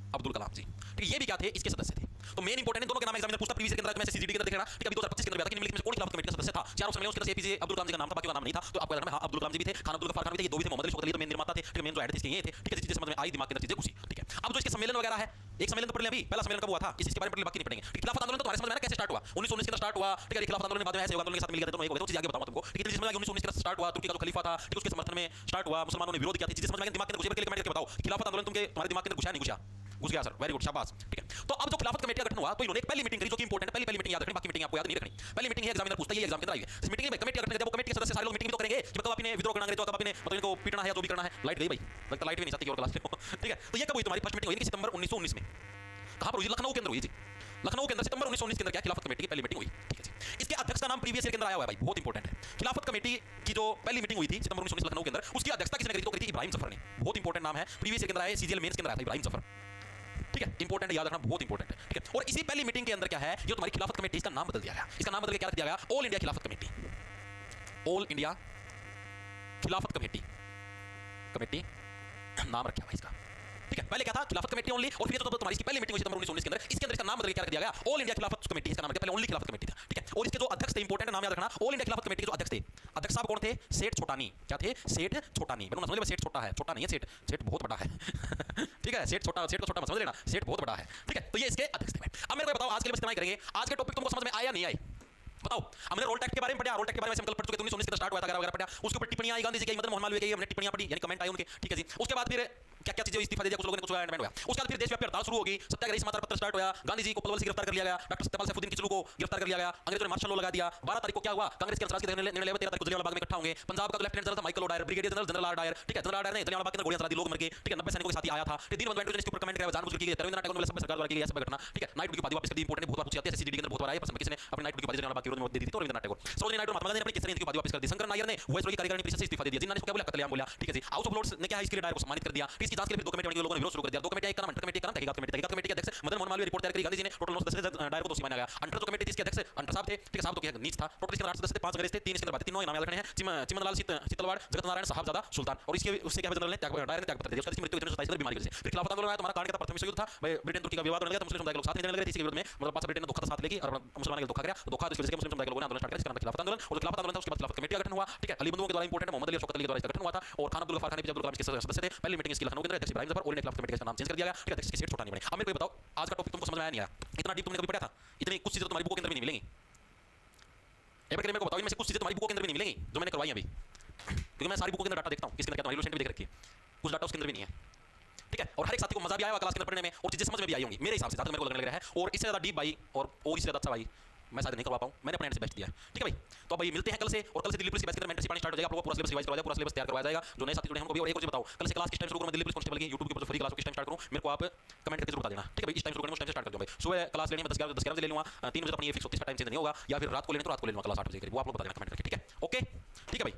अब्दुल कलाम जी, ठीक है। ये भी क्या थे? इसके सदस्य थे। तो मेन इंपोर्टेंट है, दोनों के नाम एग्जाम में पूछता प्रीवियस के अंदर, मैं सीजीडी के अंदर देखना, ठीक है। अभी 2025 के अंदर आता है कि निम्नलिखित में से कौन खिलाफत कमेटी का सदस्य था? चार ऑप्शन मिले, उसके अंदर एपीजे अब्दुल कलाम जी का नाम था, बाकी का नाम नहीं था। तो आपको याद रखना हां अब्दुल कलाम जी भी थे, खान अब्दुल गफ्फार खान भी थे, ये दो भी थे। मोहम्मद अली शौकत अली तो मेन निर्माता थे, ठीक है, मेन जो हेड थे इसके ये थे, ठीक है। चीजें समझ में आई, दिमाग के अंदर चीजें घुसी, ठीक है। अब जो इसके सम्मेलन वगैरह है एक सम्मेलन तो पढ़ लें अभी, पहला सम्मेलन कब हुआ था, इसके बारे में बाकी नहीं पढ़ेंगे। खिलाफत आंदोलन तो तुम्हारे समझ में आना कैसे स्टार्ट हुआ, 1919 के अंदर स्टार्ट हुआ, ठीक है। खिलाफत आंदोलन बाद में ऐसे आंदोलन के साथ मिल गए थे, तो एक हो गए, तो चीज आगे बताऊंगा तुमको, ठीक है। समझ आ गया 1919 के अंदर स्टार्ट हुआ, तुर्की का जो खलीफा था, ठीक है, उसके समर्थन में स्टार्ट हुआ, मुसलमानों ने विरोध किया था, चीजें समझ में आ गई, दिमाग के अंदर घुसे, कमेंट करके बताओ खिलाफत आंदोलन तुम्हारे दिमाग के अंदर घुसा नहीं घुसा? घुस गया सर, वेरी गुड, शाबाश, ठीक है। तो अब जो खिलाफत कमेटी का गठन हुआ, तो इन्होंने एक पहली मीटिंग करी जो कि इंपॉर्टेंट है, पहली मीटिंग याद रखनी, बाकी मीटिंग आपको याद नहीं रखनी। पहली मीटिंग है, एग्जामिनर पूछता है, ये एग्जाम के अंदर आई है, इस मीटिंग में कमेटी का गठन किया, वो कमेटी के सदस्य सारे लोग मीटिंग तो करेंगे कि कब आपने विद्रोह करना है, तो कब आपने मतलब इनको पीटना है या जो भी करना है। लाइट गई भाई, लगता लाइट भी नहीं जाती और क्लास में, ठीक है। तो ये कब हुई तुम्हारी फर्स्ट मीटिंग हुई, सितंबर 1919 में। कहां पर हुई? लखनऊ के अंदर हुई जी, लखनऊ के अंदर सितंबर 1919 के अंदर क्या खिलाफत कमेटी की पहली मीटिंग हुई, ठीक है जी। इसके अध्यक्ष का नाम प्रीवियस ईयर के अंदर आया हुआ है भाई, बहुत इंपॉर्टेंट है। खिलाफत कमेटी की जो पहली मीटिंग हुई थी सितंबर 1919 लखनऊ के अंदर, उसकी अध्यक्षता किसने करी? तो करी थी इब्राहिम जफर ने, बहुत इंपॉर्टेंट नाम है, प्रीवियस ईयर के अंदर आया, सीजीएल मेंस के अंदर आया था इब्राहिम जफर, ठीक है। इंपॉर्टेंट है, याद रखना, बहुत इंपॉर्टेंट है, ठीक है। और इसी पहली मीटिंग के अंदर क्या है, जो तुम्हारी खिलाफत कमेटी, इसका नाम बदल दिया गया, इसका नाम बदल के क्या रख दिया गया? ऑल इंडिया खिलाफत कमेटी, ऑल इंडिया खिलाफत कमेटी, कमेटी नाम रखा हुआ इसका, ठीक है। पहले क्या था? खिलाफत कमेटी ओनली, और फिर तो तुम्हारी इसकी पहली मीटिंग हुई सितंबर 1919 के अंदर, इसके अंदर इसका नाम बदल के क्या रख दिया गया? ऑल इंडिया खिलाफत कमेटी, इसका नाम रखा, पहले ओनली खिलाफत कमेटी था, ठीक है। और इसके जो अध्यक्ष थे, इंपॉर्टेंट नाम याद रखना, ऑल इंडिया खिलाफत कमेटी के जो अध्यक्ष थे, अध्यक्ष साहब कौन थे? सेठ छोटानी, क्या थे? सेठ छोटानी, मैं समझ ले, सेठ छोटा है, छोटा नहीं है सेठ, सेठ बहुत बड़ा है ठीक है। सेठ छोटा, सेठ को छोटा मत समझ लेना, सेठ बहुत बड़ा है, ठीक है। तो ये इसके अध्यक्ष थे। अब मेरे को बताओ, आज के लिए बस इतना ही करेंगे, आज के टॉपिक तुमको समझ में आया नहीं आई? बताओ। हमने रोल टैक्ट के बारे में पढ़ा, रोल टैक्ट के बारे में हम कल पढ़ चुके थे, 1919 के स्टार्ट हुआ था, वगैरह पढ़ा, उसके ऊपर टिप्पणियां आई गांधी जी की, मदन मोहन मालवीय की, हमने टिप्पणियां पढ़ी, यानी कमेंट आए उनके, ठीक है जी। उसके बाद फिर क्या क्या चीजें इस्तीफा दे दिया कुछ लोगों ने, कुछ एंडमेंट हुआ। उसके बाद फिर देशव्यापी हड़ताल शुरू होगी, सत्याग्रही समाचार पत्र स्टार्ट हुआ, गांधी जी को पलवल से गिरफ्तार कर लिया गया, डॉक्टर सत्यपाल सैफुद्दीन किचलू को गिरफ्तार कर लिया गया, अंग्रेजों ने मार्शल लॉ लगा दिया। 12 तारीख को क्या हुआ? कांग्रेस के अंतर्राष्ट्रीय निर्णय लेकर 13 तारीख को जलियांवाला बाग में इकट्ठा होंगे। पंजाब का लेफ्टिनेंट जनरल था Michael O'Dwyer, brigadier general general R Dyer, ठीक है, जनरल आर डायर ने जलियांवाला बाग के अंदर गोलियां चला दी, लोग मर गए, ठीक है। 90 सैनिकों के साथ ही आया था, फिर दीनबंधु बैंड इसके ऊपर कमेंट किया, जानबूझ के किया, रविंद्रनाथ टैगोर ने सरकार द्वारा की गई ऐसा घटना, ठीक है। नाइट की उपाधि वापस कर दी, इंपॉर्टेंट बहुत बार पूछी जाती है, एससीडी के अंदर बहुत बार आया, पर किसी ने अपनी नाइट की उपाधि जलियांवाला बाग के विरोध में दे दी थी, तो रविंद्रनाथ टैगोर, सरोजिनी नायडू, महात्मा गांधी ने अपनी किस तरह की उपाधि वापस कर दी, शंकर नायर ने वॉइसरॉय की कार्यकारिणी परिषद से इस्तीफा दे दिया, जिन्ना ने क्या बोला? कत्लेआम बोला, ठीक है जी। हाउस ऑफ लॉर्ड्स ने क्या है, इसके लिए डायर को सम्मानित कर दिया, इसकी जांच के लिए दो कमेटी बनी, लोगों ने विरोध शुरू कर दिया, दो कमेटी, एक का नाम अंटर कमेटी, का नाम तहकीकात कमेटी, तहकीकात कमेटी के अध्यक्ष मदन मोहन मालवीय रिपोर्ट तैयार करी, गांधी जी ने टोटल 9 सदस्य डायर को दोषी माना गया। अंटर जो कमेटी थी, इसके अध्यक्ष अंटर साहब थे, ठीक है, साहब तो क्या नीच था, टोटल इसके 8 सदस्य थे, 5 अंग्रेज थे, 3 इसके अंदर भारतीय, 3 नाम याद रखने हैं, चिमनलाल शीतलवाड़, जगत नारायण साहबजादा सुल्तान, और इसके उससे क्या जनरल ने डायर ने त्याग पत्र दिया, उसकी मृत्यु 1927 में बीमारी की वजह से। फिर खिलाफत आंदोलन आया, तुम्हारा कारण क्या था? प्रथम विश्व युद्ध था, ब्रिटेन तुर्की का विवाद होने लगा, मुस्लिम समुदाय के लोग साथ नहीं देने लगे थे, इसके विरोध में मतलब पास ब्रिटेन ने धोखा साथ लेगी और मुसलमानों ने धोखा किया, धोखा इसकी वजह से मुस्लिम समुदाय के लोगों ने आंदोलन स्टार्ट किया, इसका नाम खिलाफत आंदोलन। और खिलाफत आंदोलन था, उसके बाद खिलाफत कमेटी का गठन हुआ, ठीक है। अली बंधुओं के द्वारा इंपॉर्टेंट, मोहम्मद अली, शौकत अली के द्वारा इसका गठन हुआ था, और खान अब्दुल गफ्फार खान, अब्दुल कलाम इसके सदस्य थे। पहली मीटिंग इसकी लखनऊ के अंदर, अध्यक्ष इब्राहिम जफर, और खिलाफत कमेटी का नाम चेंज कर दिया गया, ठीक है। अध्यक्ष की सीट छोटा नहीं बने। अब मेरे को बताओ, आज का टॉपिक तुमको समझ में आया नहीं आया? इतना डीप तुमने कभी पढ़ा था? इतनी कुछ चीजें तुम्हारी बुकों के अंदर भी नहीं मिलेंगी। एक बार मेरे को बताओ, इनमें से कुछ चीजें तुम्हारी बुकों के अंदर भी नहीं मिलेंगी जो मैंने करवाई अभी, क्योंकि मैं सारी बुकों के अंदर डाटा देखता हूं, किसके अंदर क्या तुम्हारी भी देख रखी है, कुछ डाटा उसके अंदर भी नहीं है, ठीक है। और हर एक साथी को मजा भी आया होगा क्लास के अंदर पढ़ने में, और चीजें समझ में भी आई होंगी मेरे हिसाब से, जहां तक मेरे को लगने लग रहा है। और इससे ज्यादा डीप भाई और इससे ज्यादा अच्छा भाई मैं शायद नहीं करवा पाऊं, मैंने अपने एंड से बेस्ट दिया है, ठीक है भाई। तो अब भाई मिलते हैं कल से, और कल से दिल्ली पुलिस की बैच के अंदर मेंटरशिप आनी स्टार्ट हो जाएगा, आप लोगों को पूरा सिलेबस रिवाइज करवाया जाएगा, पूरा सिलेबस तैयार करवाया जाएगा, जो नए साथी जुड़े हैं उनको भी। और एक चीज बताओ, कल से क्लास किस टाइम शुरू करूं? मैं दिल्ली पुलिस कांस्टेबल की YouTube के ऊपर जो फ्री क्लास किस टाइम स्टार्ट करूं, मेरे को आप कमेंट करके जरूर बता देना, ठीक है भाई। इस टाइम शुरू करूंगा, उस टाइम से स्टार्ट कर दूं भाई। सुबह क्लास लेनी है 10-11 बजे ले लूंगा, 3 बजे तो अपनी ये फिक्स होती है, टाइम चेंज नहीं होगा, या फिर रात को लेने तो रात को ले लूंगा क्लास 8 बजे करीब, वो आप लोग बता देना कमेंट करके, ठीक है, ओके, ठीक है भाई।